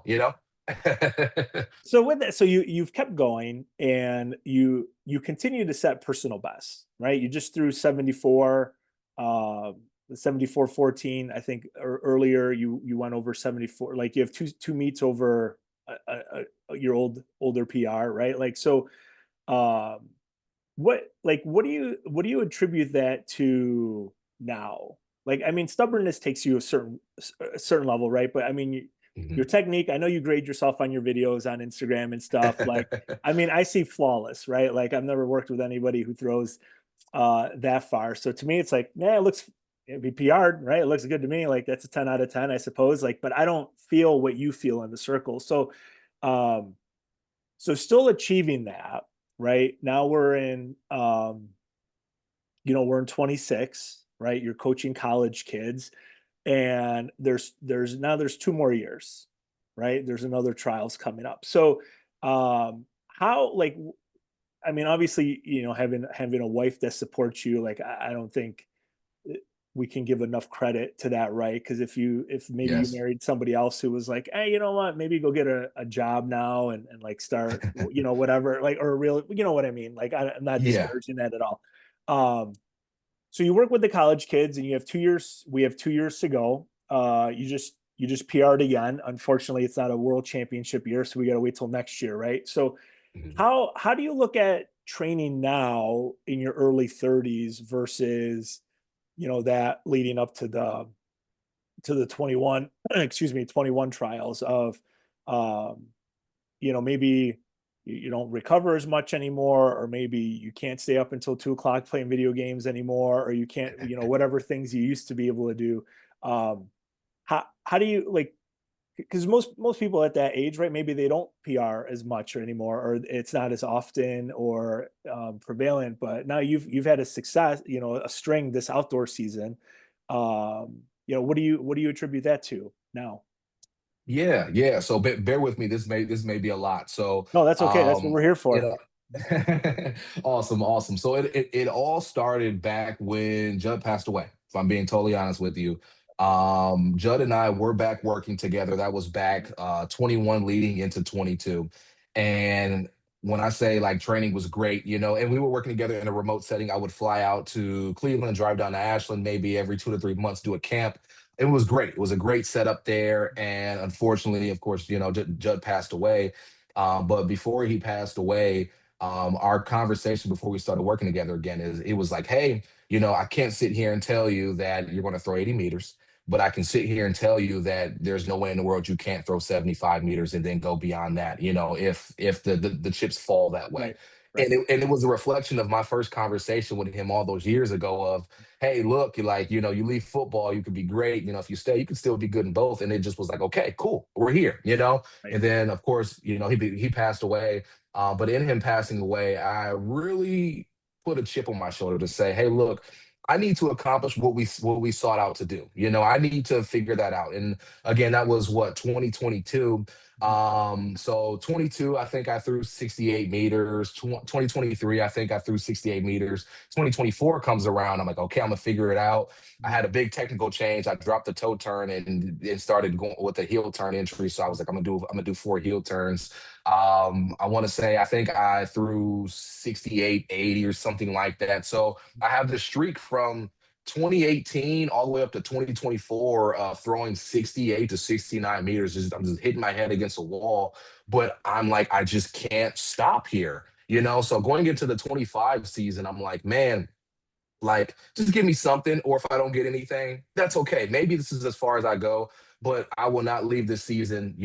So with that, so you've kept going and you continue to set personal bests, right? You just threw 74, 74-14. I think earlier you went over 74. Like you have two meets over your older PR, right? Like so, um, what do you attribute that to now? Like, I mean, stubbornness takes you a certain level, right? But I mean, your Mhm. technique, I know you grade yourself on your videos on Instagram and stuff. Like, I mean, I see flawless, right? Like I've never worked with anybody who throws that far. So to me, it's like, yeah, it'd be PR'd, right? It looks good to me. Like that's a 10 out of 10, I suppose. Like, but I don't feel what you feel in the circle. Um, so still achieving that, right? Now we're in 26, right? You're coaching college kids and there's 2 more years, right? There's another trials coming up. So how like I mean, obviously, having a wife that supports you, like I don't think we can give enough credit to that, right? Because if maybe you Yes. married somebody else who was like, hey, you know what, maybe go get a job now and like start, whatever, like, or real, what I mean? Like, I'm not Yeah. disparaging that at all. Um, so you work with the college kids and you have 2 years, we have 2 years to go. You just PR'd again. Unfortunately, it's not a world championship year, so we got to wait till next year, right? So Mhm. how do you look at training now in your early 30s versus, that leading up to the 21, excuse me, 21 trials of, um, maybe you don't recover as much anymore, or maybe you can't stay up until 2 o'clock playing video games anymore, or you can't, whatever things you used to be able to do. Um, how do you like, because most people at that age, right? Maybe they don't PR as much or anymore, or it's not as often or prevalent. But now you've had a success, a string this outdoor season. What do you attribute that to now? Yeah, yeah. So bear with me. This may be a lot. So No, that's okay. That's what we're here you for. know, awesome, awesome. So it all started back when Judd passed away. If I'm being totally honest with you, Judd and I were back working together. That was back 21 leading into 22, and when I say like training was great, and we were working together in a remote setting. I would fly out to Cleveland, drive down to Ashland, maybe every 2 to 3 months, do a camp. It was great. It was a great setup there. And unfortunately, of course, Judd passed away. But before he passed away, our conversation before we started working together again is it was like, hey, I can't sit here and tell you that you're going to throw 80 meters, but I can sit here and tell you that there's no way in the world you can't throw 75 meters and then go beyond that, if the chips fall that way. Right, right, And it was a reflection of my first conversation with him all those years ago of, hey, look, like, you leave football, you could be great. If you stay, you can still be good in both. And it just was like, okay, cool, we're here. right. And then, of course, he passed away. But in him passing away, I really put a chip on my shoulder to say, hey, look, I need to accomplish what we sought out to do. I need to figure that out. And again, that was what 2022. Mhm. So 22, I think I threw 68 meters. 2023, I think I threw 68 meters. 2024 comes around. I'm like, okay, I'm gonna figure it out. I Mhm. had a big technical change. I dropped the toe turn and started going with the heel turn entry. So I was like, I'm gonna do 4 heel turns. I want to say I think I threw 68, 80 or something like that. So I have the streak from 2018 all the way up to 2024, throwing 68 to 69 meters. I'm just hitting my head against a wall, but I'm like, I just can't stop here. So going into the 25 season, I'm like, man, like, just give me something, or if I don't get anything, that's okay. Maybe this is as far as I go, but I will not leave this season,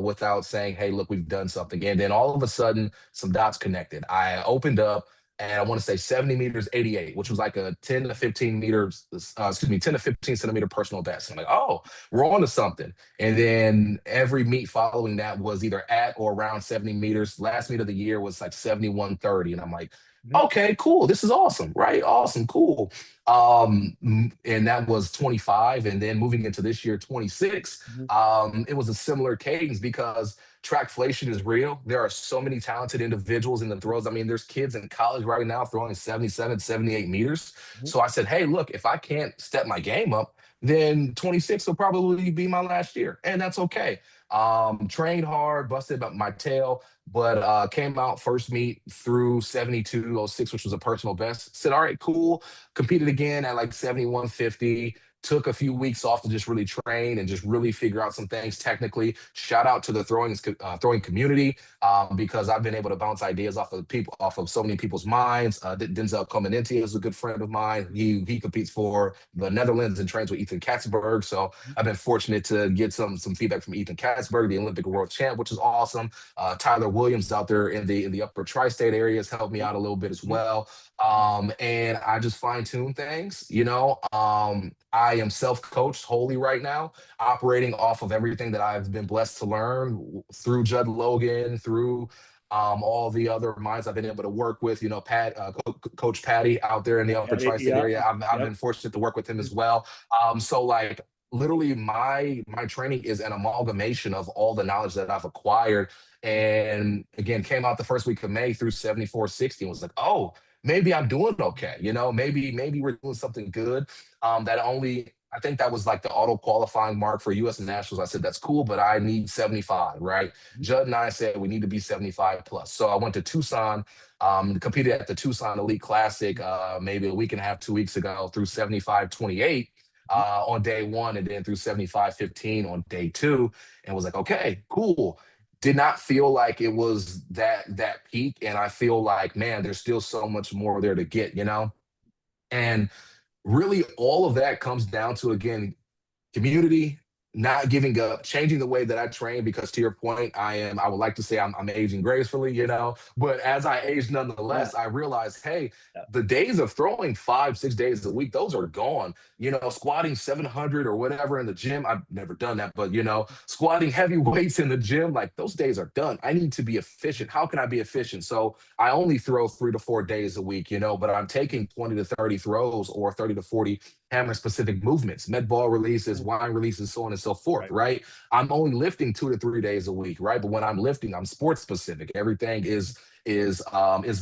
without saying, hey, look, we've done something. And then all of a sudden, some dots connected. I opened up and I want to say 70 meters, 88, which was like a 10 to 15 meters, excuse me, 10 to 15 centimeter personal best. I'm like, oh, we're on to something. And then every meet following that was either at or around 70 meters. Last meet of the year was like 71:30. And I'm like, Mhm. okay, cool. This is awesome, right? Awesome, cool. And that was 25. And then moving into this year, 26, Mhm. it was a similar cadence because trackflation is real. There are so many talented individuals in the throws. I mean, there's kids in college right now throwing 77, 78 meters. Mhm. So I said, hey, look, if I can't step my game up, then 26 will probably be my last year. And that's okay. Trained hard, busted my tail, but came out first meet through 72:06, which was a personal best. Said, all right, cool. Competed again at like 71:50. Took a few weeks off to just really train and just really figure out some things technically. Shout out to the throwing community, because I've been able to bounce ideas off of so many people's minds. Denzel Comenenti is a good friend of mine. He competes for the Netherlands and trains with Ethan Katzberg. So I've been fortunate to get some feedback from Ethan Katzberg, the Olympic world champ, which is awesome. Tyler Williams out there in the upper tri-state areas helped me out a little bit as Mhm. well. And I just fine tune things. I am self-coached wholly right now, operating off of everything that I've been blessed to learn through Judd Logan, through all the other minds I've been able to work with. Coach Patty out there in the upper tri-state Yeah. area. I've Yep. been fortunate to work with him as well. So like literally my training is an amalgamation of all the knowledge that I've acquired. And again, came out the first week of May through 74:60 and was like, oh, maybe I'm doing okay. Maybe we're doing something good. That only I think that was like the auto qualifying mark for US Nationals. I said, that's cool, but I need 75, right? Judd and I said we need to be 75 plus. So I went to Tucson, competed at the Tucson Elite Classic maybe a week and a half, 2 weeks ago through 75:28 on day one, and then through 75:15 on day two, and was like, okay, cool. did not feel like it was that peak. And I feel like, man, there's still so much more there to get, you know? And really all of that comes down to, again, community, not giving up, changing the way that I train. Because to your point, I would like to say I'm aging gracefully, you know, but as I age, Yeah, nonetheless, I realized, hey, yeah, the days of throwing 5, 6 days a week, those are gone. You know, squatting 700 or whatever in the gym, I've never done that, but you know, squatting heavy weights in the gym, like those days are done. I need to be efficient. How can I be efficient? So I only throw 3 to 4 days a week, you know, but I'm taking 20 to 30 throws or 30 to 40 hammer specific movements, med ball releases, mm, wine releases, so on and so forth, right, right? I'm only lifting 2 to 3 days a week, right? But when I'm lifting, I'm sports specific. Everything is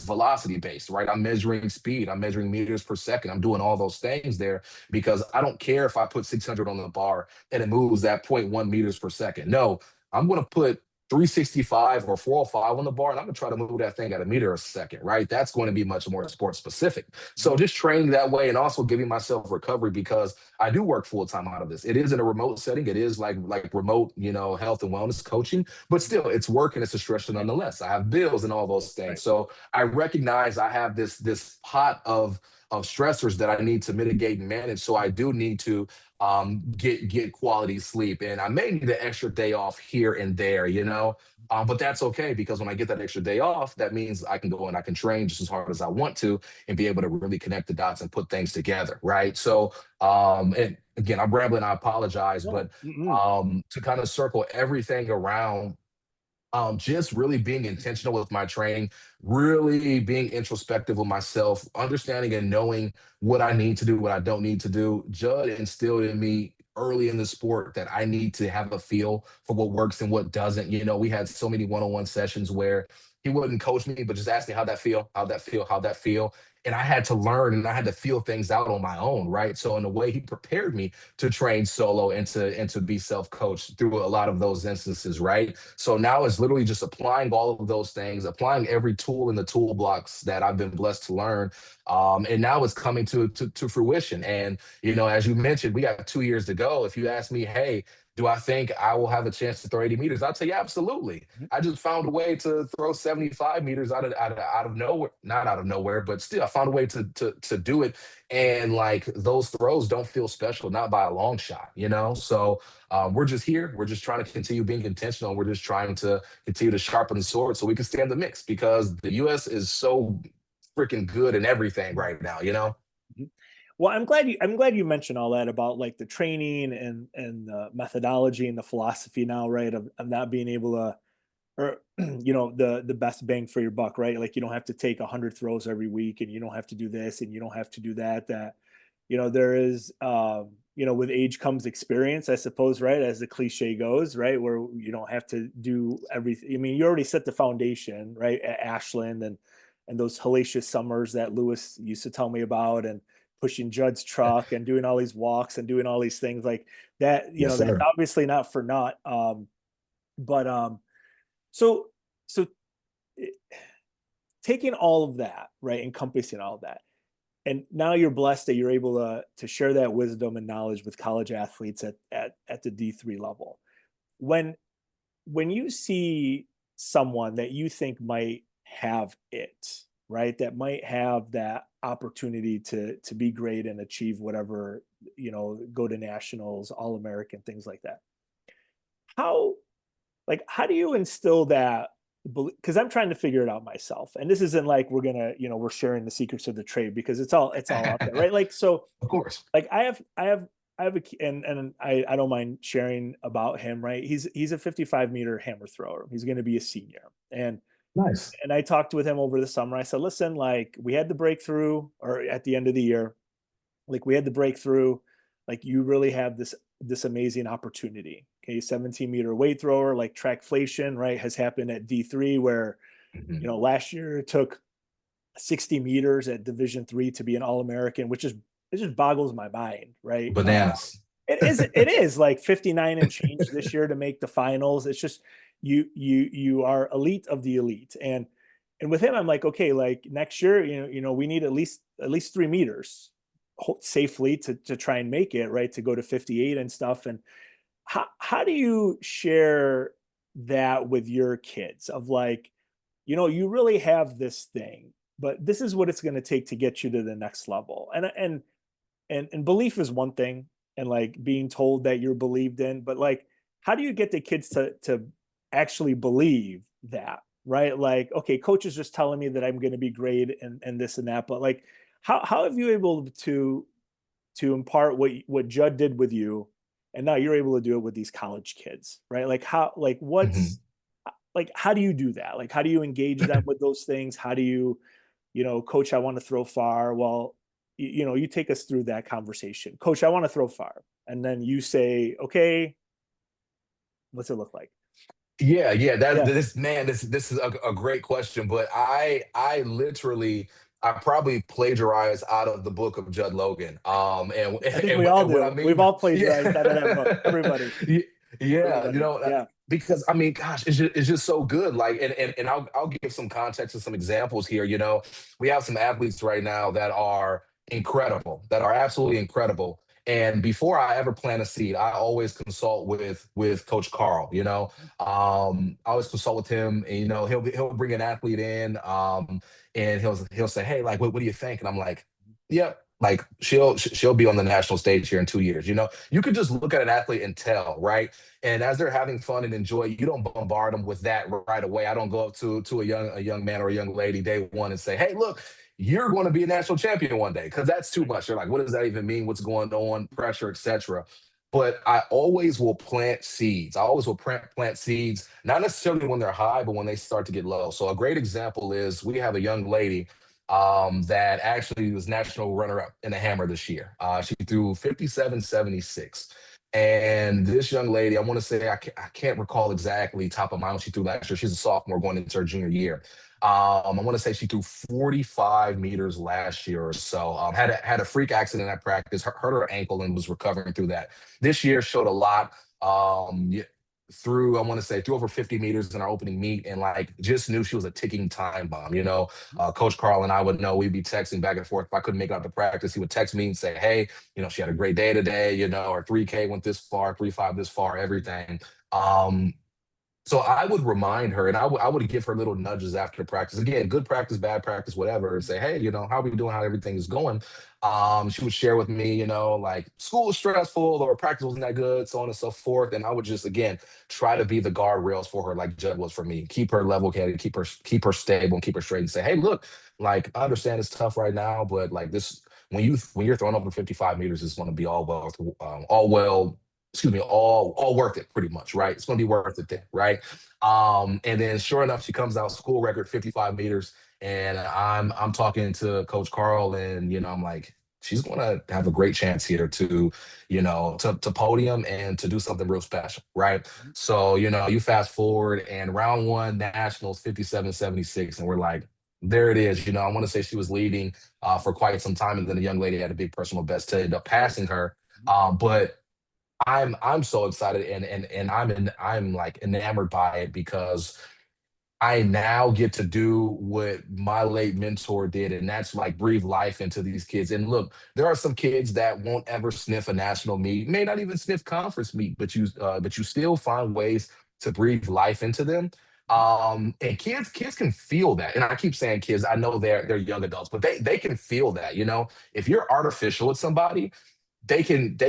velocity based, right? I'm measuring speed, I'm measuring meters per second, I'm doing all those things there because I don't care if I put 600 on the bar and it moves that point 0.1 meters per second. No, I'm going to put 365 or 405 on the bar, and I'm going to try to move that thing at a meter a second, right? That's going to be much more sports specific. mhm, So just training that way and also giving myself recovery because I do work full time out of this. It is in a remote setting. It is like remote, you know, health and wellness coaching, but still it's work and it's a stressor right, nonetheless. I have bills and all those things. right, So I recognize I have this pot of stressors that I need to mitigate and manage. So I do need to get quality sleep, and I may need an extra day off here and there, you know. But that's okay because when I get that extra day off, that means I can go and I can train just as hard as I want to and be able to really connect the dots and put things together, right? So, and again, I'm rambling, I apologize, no, but mm-mm, to kind of circle everything around, just really being intentional with my training, really being introspective with myself, understanding and knowing what I need to do, what I don't need to do. Judd instilled in me early in the sport that I need to have a feel for what works and what doesn't. You know, we had so many one-on-one sessions where he wouldn't coach me, but just ask me how that feel, how that feel, how that feel. And I had to learn and I had to feel things out on my own, right? So in a way, he prepared me to train solo and to be self-coached through a lot of those instances, right? So now it's literally just applying all of those things, applying every tool in the toolbox that I've been blessed to learn. And now it's coming to fruition. And, you know, as you mentioned, we got 2 years to go. If you ask me, hey, do I think I will have a chance to throw 80 meters? I'd say, yeah, absolutely. mhm, I just found a way to throw 75 meters out of nowhere, not out of nowhere, but still I found a way to do it. And like those throws don't feel special, not by a long shot, you know? So we're just here. We're just trying to continue being intentional. We're just trying to continue to sharpen the sword so we can stay in the mix because the US is so freaking good in everything mhm, right now, you know? mhm. Well, I'm glad you mentioned all that about like the training and the methodology and the philosophy now, right? Of not being able to, or the best bang for your buck, right? Like you don't have to take 100 throws every week, and you don't have to do this, and you don't have to do that. That there is, with age comes experience, I suppose, right? As the cliche goes, right? Where you don't have to do everything. I mean, you already set the foundation, right? At Ashland and those hellacious summers that Lewis used to tell me about, and pushing Judd's truck and doing all these walks and doing all these things like that. Yes, That's sir. obviously not for naught. But so so eh, taking all of that, right, encompassing all of that, and now you're blessed that you're able to share that wisdom and knowledge with college athletes at the D3 level. When when you see someone that you think might have it, right, that might have that opportunity to be great and achieve whatever, go to nationals, all American, things like that. How how do you instill that? Because I'm trying to figure it out myself, and this isn't like we're sharing the secrets of the trade, because it's all out there, right? Like, so, Of course. like, I have and I don't mind sharing about him, right? He's a 55-meter hammer thrower. He's going to be a senior, Nice. and I talked with him over the summer. I said, listen, like, we had the breakthrough, or at the end of the year, like, we had the breakthrough. Like, you really have this amazing opportunity. Okay, 17-meter weight thrower, like trackflation, right, has happened at D3, where Mhm. last year it took 60 meters at Division 3 to be an All-American, which is it just boggles my mind, right? Bananas. It is like 59 and change this year to make the finals. It's just you are elite of the elite. And with him, I'm like, okay, like next year, we need at least 3 meters safely to try and make it, right, to go to 58 and stuff. And how do you share? that with your kids of like, you really have this thing, but this is what it's going to take to get you to the next level. And belief is one thing, and like being told that you're believed in, but like how do you get the kids to actually believe that, right? Like, okay, coach is just telling me that I'm going to be great and this and that, but like how have you able to impart what Judd did with you, and now you're able to do it with these college kids, right? Like how, like what's, Mhm. like how do you do that? Like how do you engage them with those things? How do you, coach, I want to throw far. Well, you take us through that conversation. Coach, I want to throw far. And then you say, okay, what's it look like? Yeah, yeah. That Yeah. this man, this is a great question, but I literally I probably plagiarized out of the book of Judd Logan. I think we all And what I do. We've mean, all plagiarized out of that book. yeah, Everybody, yeah, everybody. Yeah. because I mean, gosh, it's just so good. Like, and I'll give some context and some examples here. We have some athletes right now that are incredible, that are absolutely incredible. And before I ever plant a seed, I always consult with Coach Carl. I always consult with him, and he'll bring an athlete in, and he'll say, "Hey, like, what do you think?" And I'm like, "Yep." Like she'll be on the national stage here in 2 years. You could just look at an athlete and tell, right? And as they're having fun and enjoy, you don't bombard them with that right away. I don't go up to a young man or a young lady day one and say, "Hey, look, you're going to be a national champion one day," because that's too much. They're like, "What does that even mean? What's going on? Pressure, etc." But I always will plant seeds. I always will plant seeds, not necessarily when they're high, but when they start to get low. So a great example is we have a young lady that actually was national runner-up in the hammer this year. She threw 57.76. And this young lady, I want to say, I can't recall exactly top of mind what she threw last year. She's a sophomore going into her junior year. I want to say she threw 45 meters last year or so. Had a freak accident at practice, hurt her ankle, and was recovering through that. This year showed a lot. Yeah, through I want to say through over 50 meters in our opening meet, and like just knew she was a ticking time bomb. Coach Carl and I would know, we'd be texting back and forth. If I couldn't make it out to practice, he would text me and say, "Hey, she had a great day today. Our 3K went this far, 3.5 this far, everything." Um, so I would remind her, and I would give her little nudges after practice. Again, good practice, bad practice, whatever, and say, "Hey, how are we doing? How everything is going?" She would share with me, like school was stressful or practice wasn't that good, so on and so forth. And I would just again try to be the guardrails for her, like Judd was for me. Keep her level-headed, keep her stable, and keep her straight, and say, "Hey, look, like I understand it's tough right now, but like this, when you're throwing over 55 meters, it's going to be all well, excuse me, all worth it, pretty much, right? It's going to be worth it then, right?" And then sure enough, she comes out school record 55 meters, and I'm talking to Coach Carl, and I'm like, she's going to have a great chance here to to podium and to do something real special, right? So you fast forward, and round one nationals 57.76, and we're like, there it is. I want to say she was leading for quite some time, and then a young lady had a big personal best to end up passing her. But I'm so excited, and I'm like enamored by it because I now get to do what my late mentor did, and that's like breathe life into these kids. And look, there are some kids that won't ever sniff a national meet, may not even sniff conference meet, but you still find ways to breathe life into them. And kids can feel that. And I keep saying kids, I know they're young adults, but they can feel that. If you're artificial with somebody, they can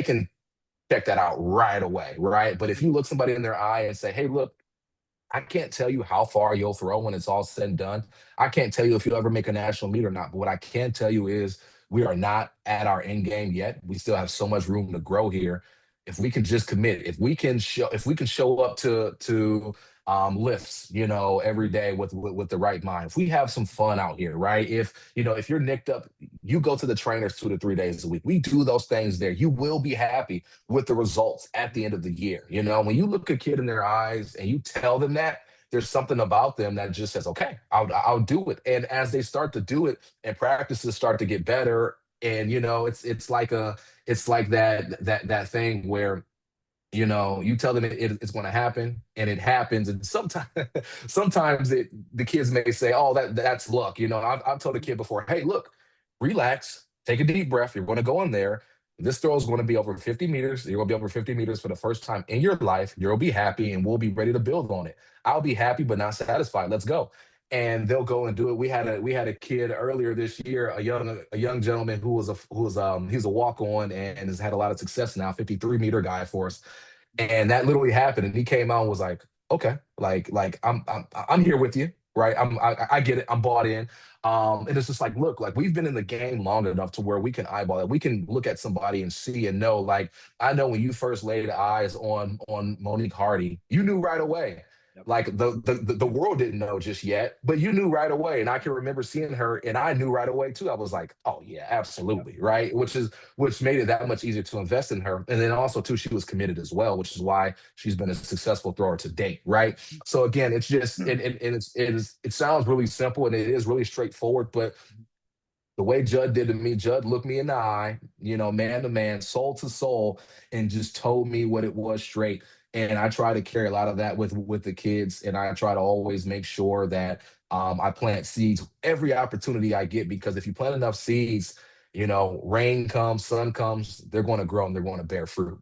check that out right away, right? But if you look somebody in their eye and say, "Hey, look, I can't tell you how far you'll throw when it's all said and done. I can't tell you if you'll ever make a national meet or not. But what I can tell you is we are not at our end game yet. We still have so much room to grow here. If we can just commit, if we can show up to lifts, every day with the right mind. If we have some fun out here, right? If you're nicked up, you go to the trainers 2 to 3 days a week. We do those things there. You will be happy with the results at the end of the year. When you look a kid in their eyes and you tell them that, there's something about them that just says, "Okay, I'll do it." And as they start to do it and practices start to get better, and it's like that thing where you tell them it's going to happen, and it happens. And sometimes sometimes the kids may say, "Oh, that's luck." I've told a kid before, "Hey, look, relax, take a deep breath. You're going to go in there. this throw is going to be over 50 meters. You're going to be over 50 meters for the first time in your life. You'll be happy and we'll be ready to build on it. I'll be happy, but not satisfied. Let's go. And they'll go and do it. We had a kid earlier this year, a young gentleman he's a walk on and has had a lot of success now, 53-meter guy for us, and that literally happened. And he came out and was like, okay, like I'm here with you, right? I get it. I'm bought in. And it's just like, look, like we've been in the game long enough to where we can eyeball it. We can look at somebody and see and know. Like I know when you first laid eyes on Monique Hardy, you knew right away. Yep. Like the world didn't know just yet, but you knew right away. And I can remember seeing her, and I knew right away too. I was like, oh yeah, Yep. absolutely, right? Which made it that much easier to invest in her. And then also too, she was committed as well, which is why she's been a successful thrower to date, right? So again, it's just it sounds really simple and it is really straightforward, but the way Judd did to me, Judd looked me in the eye, man to man, soul to soul, and just told me what it was straight. And I try to carry a lot of that with the kids, and I try to always make sure that I plant seeds every opportunity I get, because if you plant enough seeds, rain comes, sun comes, they're going to grow and they're going to bear fruit.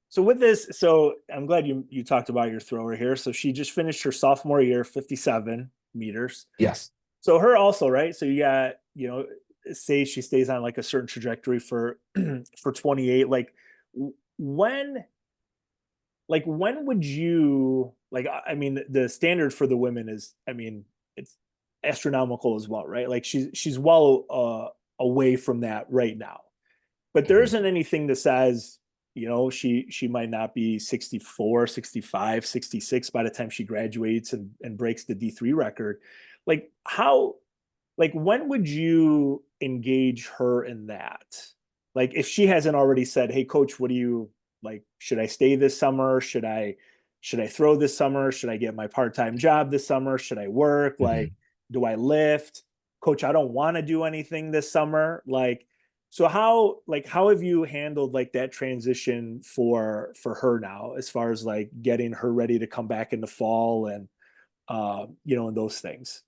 So with this, so I'm glad you talked about your thrower here. So she just finished her sophomore year, 57 meters. Yes. So her also, right? So you got, say she stays on like a certain trajectory for for 28. When when would you like I mean the standard for the women is I mean it's astronomical as well, right? Like she's well away from that right now. But there Mhm. isn't anything that says, she might not be 64, 65, 66 by the time she graduates and breaks the D3 record. Like how when would you engage her in that? Like if she hasn't already said, "Hey coach, what do you like should I stay this summer? Should I throw this summer? Should I get my part-time job this summer? Should I work? Like Mhm. do I lift? Coach, I don't want to do anything this summer." Like so how have you handled like that transition for her now as far as like getting her ready to come back in the fall and and those things?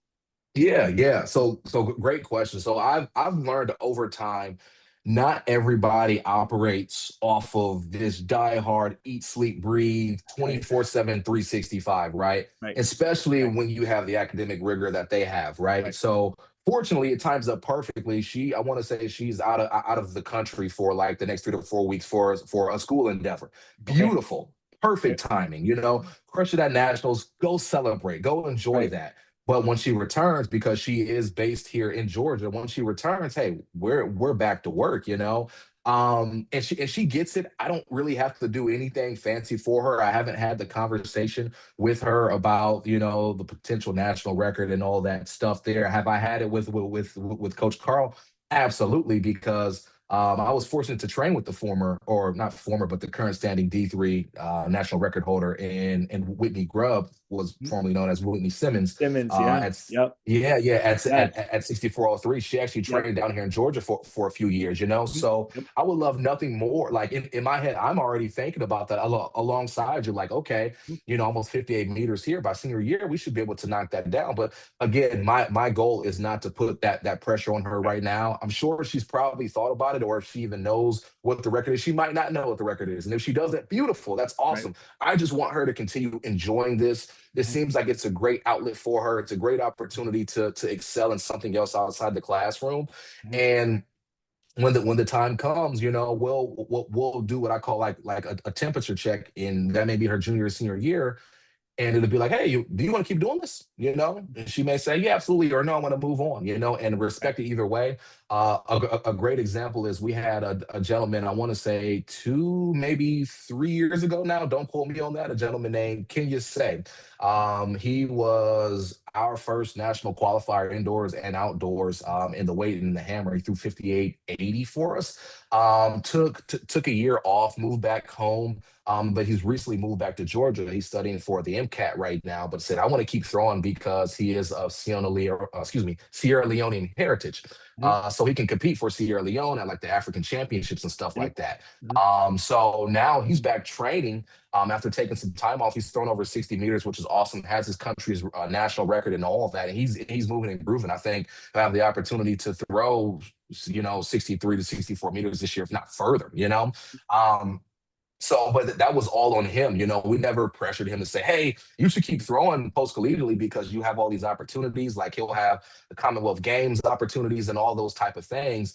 Yeah, yeah. So great question. So I've learned over time, not everybody operates off of this die hard, eat, sleep, breathe, Right. 24/7, 365, right? Right. Especially when you have the academic rigor that they have, right? Right. So fortunately, it times up perfectly. I want to say she's out of the country for like the next 3 to 4 weeks for a school endeavor. Okay. Beautiful, perfect Right. timing. Crush it at nationals, go celebrate, go enjoy Right. that. But when she returns, because she is based here in Georgia, when she returns, hey, we're back to work. And she gets it. I don't really have to do anything fancy for her. I haven't had the conversation with her about the potential national record and all that stuff. There, have I had it with Coach Carl? Absolutely, because I was fortunate to train with the former, or not former, but the current standing D3 national record holder, and Whitney Grubb was formerly known as Whitney Simmons. Simmons, yeah. At Yep. Yeah, yeah, at Yes. at 6403, she actually Yep. trained down here in Georgia for a few years. Mhm. So Yep. I would love nothing more. Like in my head, I'm already thinking about that alongside you. Like, okay, Mhm. almost 58 meters here by senior year, we should be able to knock that down. But again, my goal is not to put that pressure on her Right. right now. I'm sure she's probably thought about it, or if she even knows what the record is. She might not know what the record is. And if she doesn't, beautiful. That's Right. awesome. I just want her to continue enjoying this. This Mhm. seems like it's a great outlet for her. It's a great opportunity to excel in something else outside the classroom. Mhm. And when the time comes, we'll do what I call like a temperature check, and that may be her junior or senior year, and it'll be like, hey, do you want to keep doing this? And she may say, yeah, absolutely, or no, I want to move on. And Right. respect it either way. A great example is we had a gentleman, I want to say 2, maybe 3 years ago now. Don't quote me on that. A gentleman named Kenya Say. He was our first national qualifier indoors and outdoors in the weight and the hammer. He threw 58.80 for us. Took a year off, moved back home, But he's recently moved back to Georgia. He's studying for the MCAT right now, but said, I want to keep throwing because he is of Sierra Leonean heritage. Mhm. So he can compete for Sierra Leone at like the African championships and stuff Yep. like that. Mhm. So now he's back training after taking some time off. He's thrown over 60 meters, which is awesome. Has his country's national record and all of that. And he's moving and grooving. I think he'll have the opportunity to throw, 63 to 64 meters this year, if not further, Um, but that was all on him. We never pressured him to say, "Hey, you should keep throwing post collegiately because you have all these opportunities." Like he'll have the Commonwealth Games opportunities and all those type of things.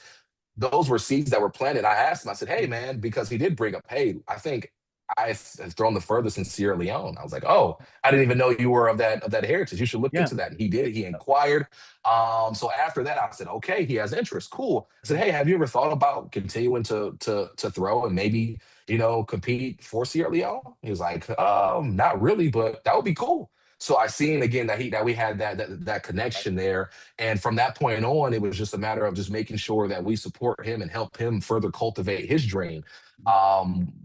Those were seeds that were planted. I asked him, I said, "Hey, man," because he did bring up, "Hey, I think have thrown the furthest in Sierra Leone." I was like, "Oh, I didn't even know you were of that heritage. You should look Yeah. into that." And he did. He inquired. So after that, I said, "Okay, he has interest. Cool." I said, Mhm. "Hey, have you ever thought about continuing to throw and maybe compete for Sierra Leone?" He was like, "Not really, but that would be cool." So I seen again that we had that connection there, and from that point on, it was just a matter of just making sure that we support him and help him further cultivate his dream.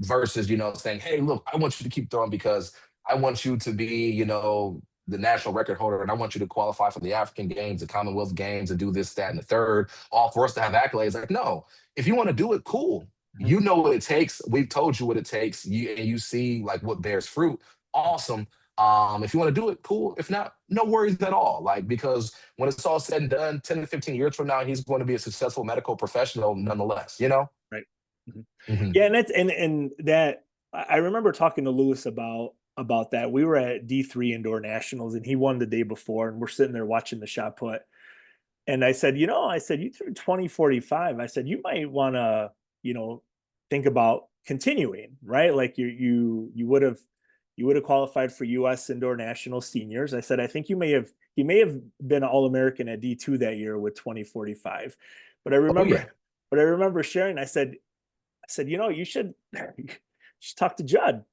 Versus, saying, "Hey, look, I want you to keep throwing because I want you to be, the national record holder, and I want you to qualify for the African Games, the Commonwealth Games, and do this, that, and the third, all for us to have accolades." Like, no, if you want to do it, cool. Mhm. You know what it takes. We've told you what it takes. You see like what bears fruit. Awesome. If you want to do it, cool. If not, no worries at all. Like, because when it's all said and done, 10 to 15 years from now, he's going to be a successful medical professional nonetheless. Right. Mhm. Hmm. Yeah, and that's and that I remember talking to Lewis about that. We were at D3 indoor nationals and he won the day before and we're sitting there watching the shot put. And I said, I said, you threw 2045. I said, you might want to, think about continuing, right? Like you would have qualified for US indoor national seniors. I said, I think he may have been All-American at D2 that year with 2045. But I Oh remember yeah. but I remember sharing, I said, you should talk to Judd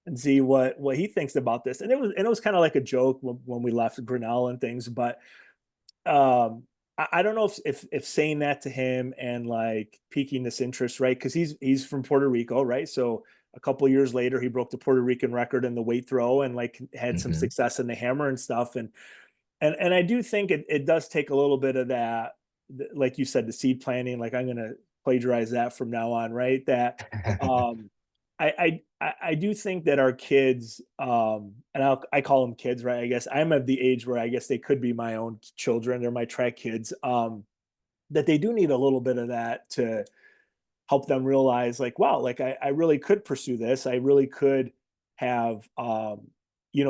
and see what he thinks about this. And it was kind of like a joke when we left Grinnell and things, but I don't know if saying that to him and like piquing this interest, right? Because he's from Puerto Rico, right? So a couple of years later, he broke the Puerto Rican record in the weight throw and like had some Hmm. success in the hammer and stuff. And I do think it does take a little bit of that, like you said, the seed planting. Like I'm gonna plagiarize that from now on, right? That um, I do think that our kids, and I call them kids, right? I guess I'm at the age where I guess they could be my own children. They're my track kids. That they do need a little bit of that to help them realize like, wow, like I really could pursue this. I really could have,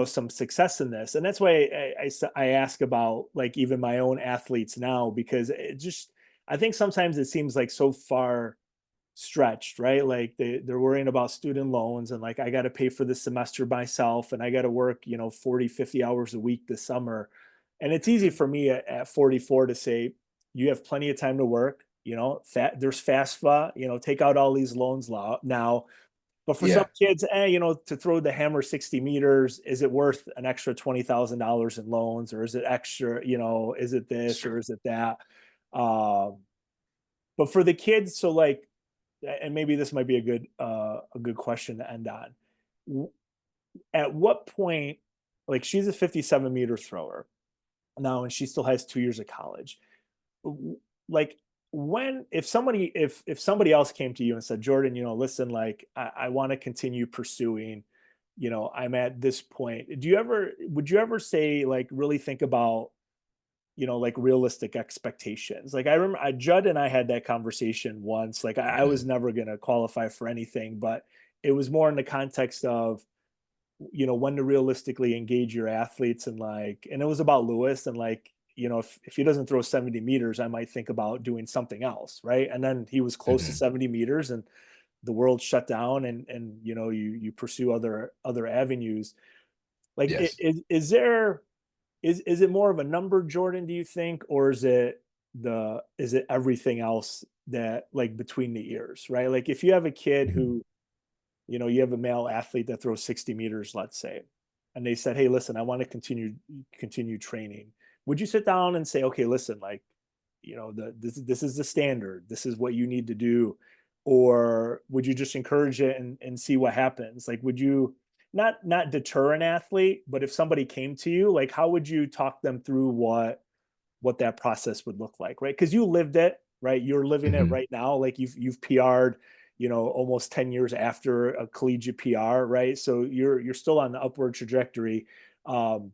some success in this. And that's why I ask about like even my own athletes now, because I think sometimes it seems like so far stretched, right? Like they're worrying about student loans and like I got to pay for the semester myself and I got to work, 40, 50 hours a week this summer. And it's easy for me at 44 to say, you have plenty of time to work, there's FAFSA, take out all these loans now. But for some Yeah. kids, to throw the hammer 60 meters, is it worth an extra $20,000 in loans or is it extra, is it this or Sure. is it that? Um, but for the kids, so like, and maybe this might be a good question to end on. At what point, like she's a 57-meter thrower now, and she still has 2 years of college. Like when if somebody else came to you and said, Jordan, listen, like I want to continue pursuing, I'm at this point. Would you ever say like really think about like realistic expectations. Like I remember Judd and I had that conversation once. Like I was Hmm. never gonna qualify for anything, but it was more in the context of when to realistically engage your athletes and like and it was about Lewis and like if he doesn't throw 70 meters, I might think about doing something else, right? And then he was close to Hmm. 70 meters and the world shut down and you pursue other avenues. Like Yes. is it more of a number, Jordan, do you think, or is it everything else that like between the ears, right? Like if you have a kid Hmm. who, you have a male athlete that throws 60 meters, let's say, and they said, hey, listen, I want to continue training. Would you sit down and say, okay, listen, like, this is the standard. This is what you need to do. or would you just encourage it and see what happens? Like, would you not deter an athlete, but if somebody came to you, like, how would you talk them through what that process would look like, right? Because you lived it, right? You're living it Mhm. right now. Like you've PR'd, almost 10 years after a collegiate PR, right? So you're still on the upward trajectory. Um,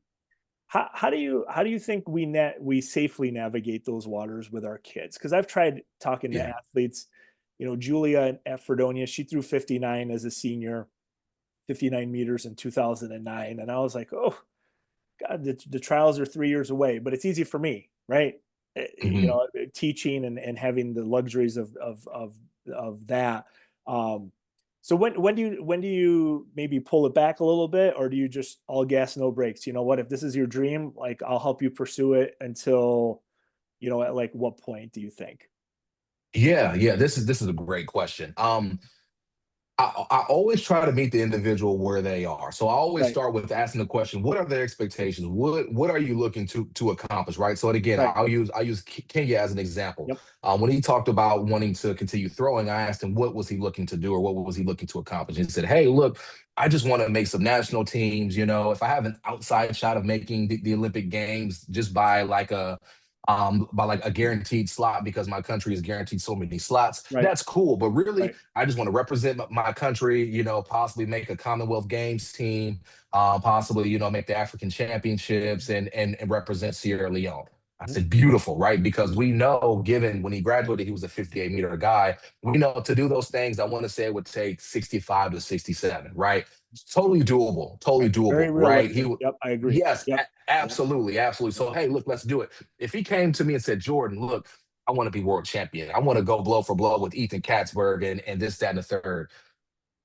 how do you think we safely navigate those waters with our kids? Because I've tried talking to Yeah. athletes. Julia at Fredonia, she threw 59 as a senior, 59 meters in 2009, and I was like, oh God, the trials are 3 years away, but it's easy for me, right? Mhm. Teaching and having the luxuries of that. Um, so when do you maybe pull it back a little bit, or do you just all gas no brakes? You know what? If this is your dream, like I'll help you pursue it until, at like what point do you think? Yeah, yeah. This is a great question. I always try to meet the individual where they are. So I always Right, start with asking the question, what are their expectations? What are you looking to accomplish? Right. So and again, right. I'll use Kenya as an example. Yep. When he talked about wanting to continue throwing, I asked him what was he looking to do or what was he looking to accomplish. And he said, hey, look, I just want to make some national teams. If I have an outside shot of making the Olympic Games just by like a guaranteed slot because my country is guaranteed so many slots. Right, That's cool, but really, right, I just want to represent my country. Possibly make a Commonwealth Games team, possibly make the African Championships and represent Sierra Leone. I mhm, said, beautiful, right? Because we know, given when he graduated, he was a 58-meter guy. We know to do those things, I want to say it would take 65 to 67, right? It's totally right. Very doable, right? realistic. Yep, I agree. Yes, Yep, yep, absolutely, absolutely. yep. So, hey, look, let's do it. If he came to me and said, Jordan, look, I want to be world champion. I want to go blow for blow with Ethan Katzberg and this, that, and the third.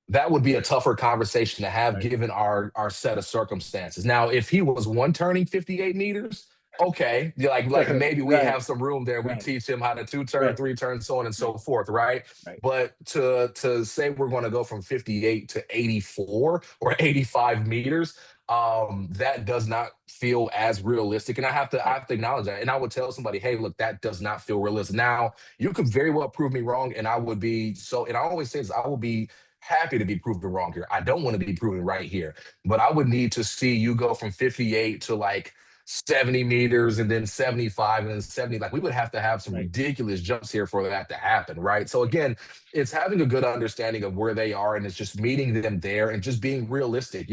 That would be a tougher conversation to have Right, given our set of circumstances. Now, if he was one turning 58 meters, okay, like maybe we right, have some room there. We right, teach him how to two turn, right, three turn, so on and right, so forth, right? right. But to say we're going to go from 58 to 84 or 85 meters, that does not feel as realistic. And I Right. have to acknowledge that. And I would tell somebody, hey, look, that does not feel realistic. Now, you could very well prove me wrong, and I would be so, and I always say this, I will be happy to be proven wrong here. I don't want to be proven right here, but I would need to see you go from 58 to like 70 meters and then 75 and then 70. Like we would have to have some Right. ridiculous jumps here for that to happen, right? So again, it's having a good understanding of where they are and it's just meeting them there and just being realistic.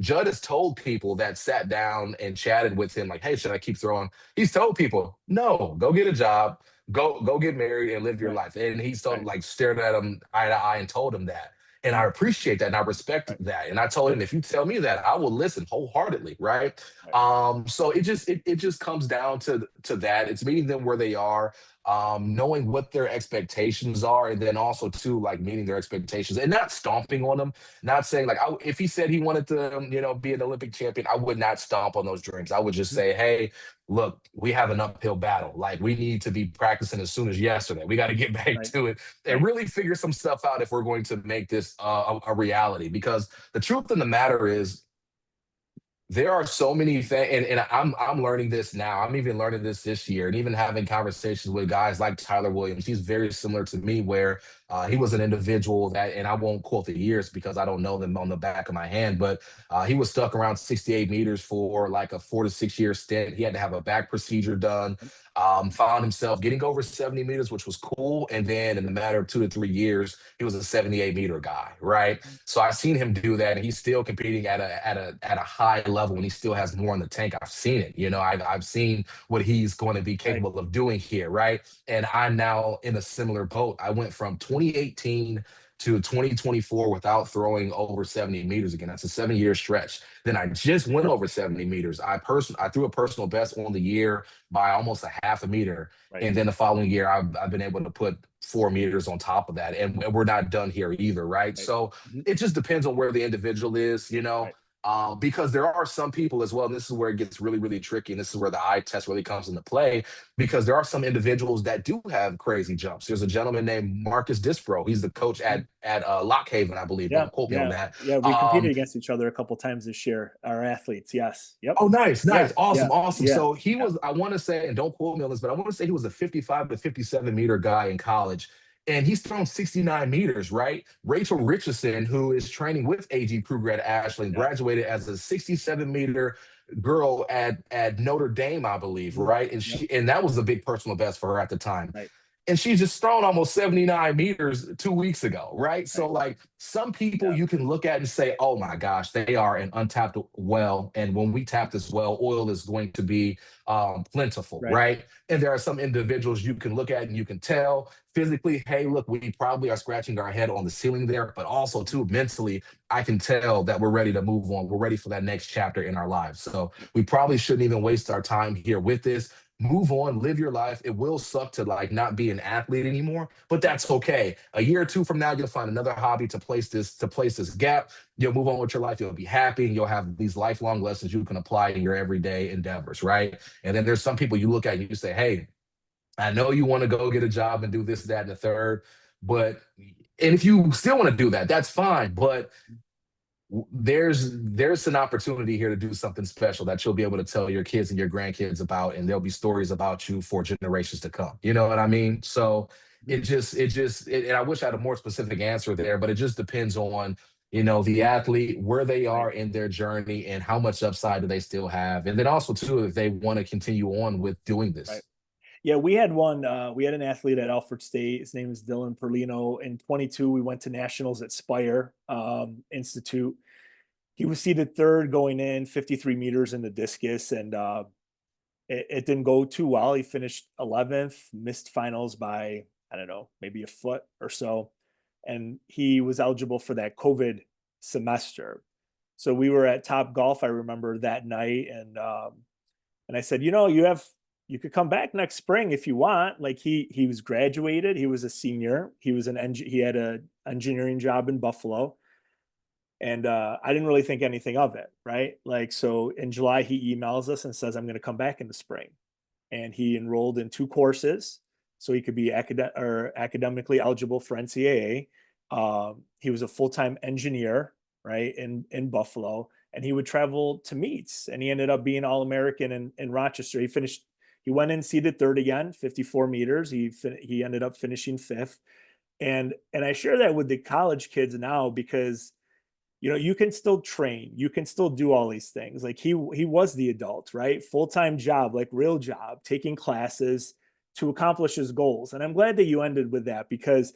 Judd has told people that sat down and chatted with him, like, hey, should I keep throwing? He's told people, no, go get a job, go get married and live your Right. life. And he's told Right. like stared at him eye to eye and told him that. And I Mhm. appreciate that and I respect Right. that. And I told him, Yep. if you tell me that, I will listen wholeheartedly, right? Right. So it just comes down to that. It's meeting them where they are, knowing what their expectations are, and then also too like meeting their expectations and not stomping on them. Not saying like if he said he wanted to, be an Olympic champion, I would not stomp on those dreams. I would just Mhm. say, hey, look, we have an uphill battle. Like we need to be practicing as soon as yesterday. We got to get back Right. to it and Right. really figure some stuff out if we're going to make this a reality. Because the truth of the matter is there are so many things, and I'm learning this now. I'm even learning this year, and even having conversations with guys like Tyler Williams. He's very similar to me, where he was an individual that, and I won't quote the years because I don't know them on the back of my hand, but he was stuck around 68 meters for like a 4 to 6 year stint. He had to have a back procedure done. Found himself getting over 70 meters, which was cool, and then in a matter of 2 to 3 years, he was a 78-meter guy, right? So I've seen him do that, and he's still competing at a high level, and he still has more in the tank. I've seen it. I've seen what he's going to be Right. capable of doing here, right? And I'm now in a similar boat. I went from 2018 to 2024 without throwing over 70 meters again. That's a 7 year stretch. Then I just went over 70 meters. I threw a personal best on the year by almost a half a meter. Right. And then the following year, I've been able to put 4 meters on top of that. And we're not done here either, right? Right. So Mhm. it just depends on where the individual is, Right. because there are some people as well. And this is where it gets really, really tricky. And this is where the eye test really comes into play because there are some individuals that do have crazy jumps. There's a gentleman named Marcus Dispro. He's the coach Mhm. at Lock Haven, I believe. Yeah. Don't quote me on Yeah. that. Yeah. We competed Um, against each other a couple times this year. Our athletes. Yes. Yep. Oh, nice, Yeah. nice, awesome, Yeah. awesome. Yeah. So he Yeah. was, I want to say, and don't quote me on this, but I want to say he was a 55 to 57 meter guy in college. and he's thrown 69 meters, right? Rachel Richardson, who is training with AG Kruger at Ashland, Yeah. graduated as a 67-meter girl at Notre Dame, I believe, Mhm. right? And Yep. and that was a big personal best for her at the time. Right. And she's just thrown almost 79 meters 2 weeks ago, right? So, Right. like, some people Yeah. you can look at and say, oh my gosh, they are an untapped well. And when we tap this well, oil is going to be plentiful, Right. right? And there are some individuals you can look at and you can tell physically, hey, look, we probably are scratching our head on the ceiling there, but also, too, mentally, I can tell that we're ready to move on. We're ready for that next chapter in our lives. So, we probably shouldn't even waste our time here with this. Move on, live your life. It will suck to like not be an athlete anymore, but Right. that's okay. A year or two from now, you'll find another hobby to place this gap. You'll move on with your life. You'll be happy, and you'll have these lifelong lessons you can apply in your everyday endeavors, right? And then there's some people you look at and you say, hey, I know you want to go get a job and do this, that, and the third, but and if you still want to do that, that's fine. But there's an opportunity here to do something special that you'll be able to tell your kids and your grandkids about, and there'll be stories about you for generations to come. You know what I mean? So Mhm. and I wish I had a more specific answer there, but it just depends on the athlete, where they Right. are in their journey, and how much upside do they still have, and then also too if they want to continue on with doing Right. this. Yeah, we had an athlete at Alfred State. His name is Dylan Perlino. In 22, we went to nationals at Spire Institute. He was seated third going in, 53 meters in the discus, and it didn't go too well. He finished 11th, missed finals by, I don't know, maybe a foot or so. And he was eligible for that COVID semester. So we were at Top Golf, I remember that night, and I said, you could come back next spring if you want. Like he was graduated, he was a senior, he had an engineering job in Buffalo, and I didn't really think anything of it, right? Like so, in July he emails us and says, I'm going to come back in the spring, and he enrolled in two courses so he could be academically eligible for NCAA. He was a full-time engineer, right, in Buffalo, and he would travel to meets, and he ended up being All-American in Rochester. He went in seated third again, 54 meters. He ended up finishing fifth. And I share that with the college kids now because you can still train, you can still do all these things. Like he was the adult, right? Full-time job, like real job, taking classes to accomplish his goals. And I'm glad that you ended with that because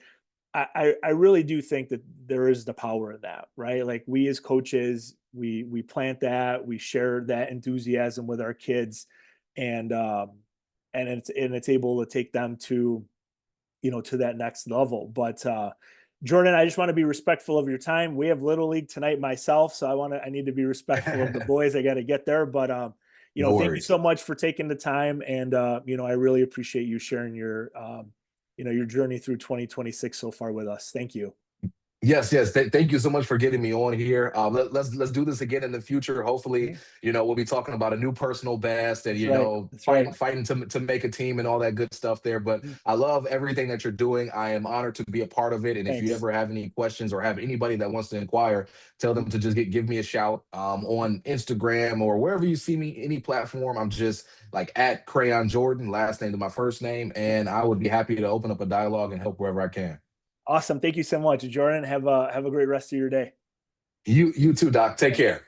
I really do think that there is the power in that, right? Like we as coaches, we plant that, we share that enthusiasm with our kids, and it's able to take them to that next level. But Jordan, I just want to be respectful of your time. We have Little League tonight myself, so I need to be respectful of the boys. I got to get there, but No thank you worries. so much for taking the time, and I really appreciate you sharing your journey through 2026 so far with us. Thank you. Yes, yes. Thank you so much for getting me on here. Let's do this again in the future. Hopefully, Mhm. we'll be talking about a new personal best and That's right. That's right. fighting to make a team and all that good stuff there. But Mhm. I love everything that you're doing. I am honored to be a part of it. And if you Thanks. ever have any questions or have anybody that wants to inquire, tell them to just give me a shout on Instagram or wherever you see me, any platform. I'm just like at Crayon Jordan, last name to my first name, and I would be happy to open up a dialogue and help wherever I can. Awesome. Thank you so much, Jordan. Have a great rest of your day. You too, Doc. Take Thanks. care.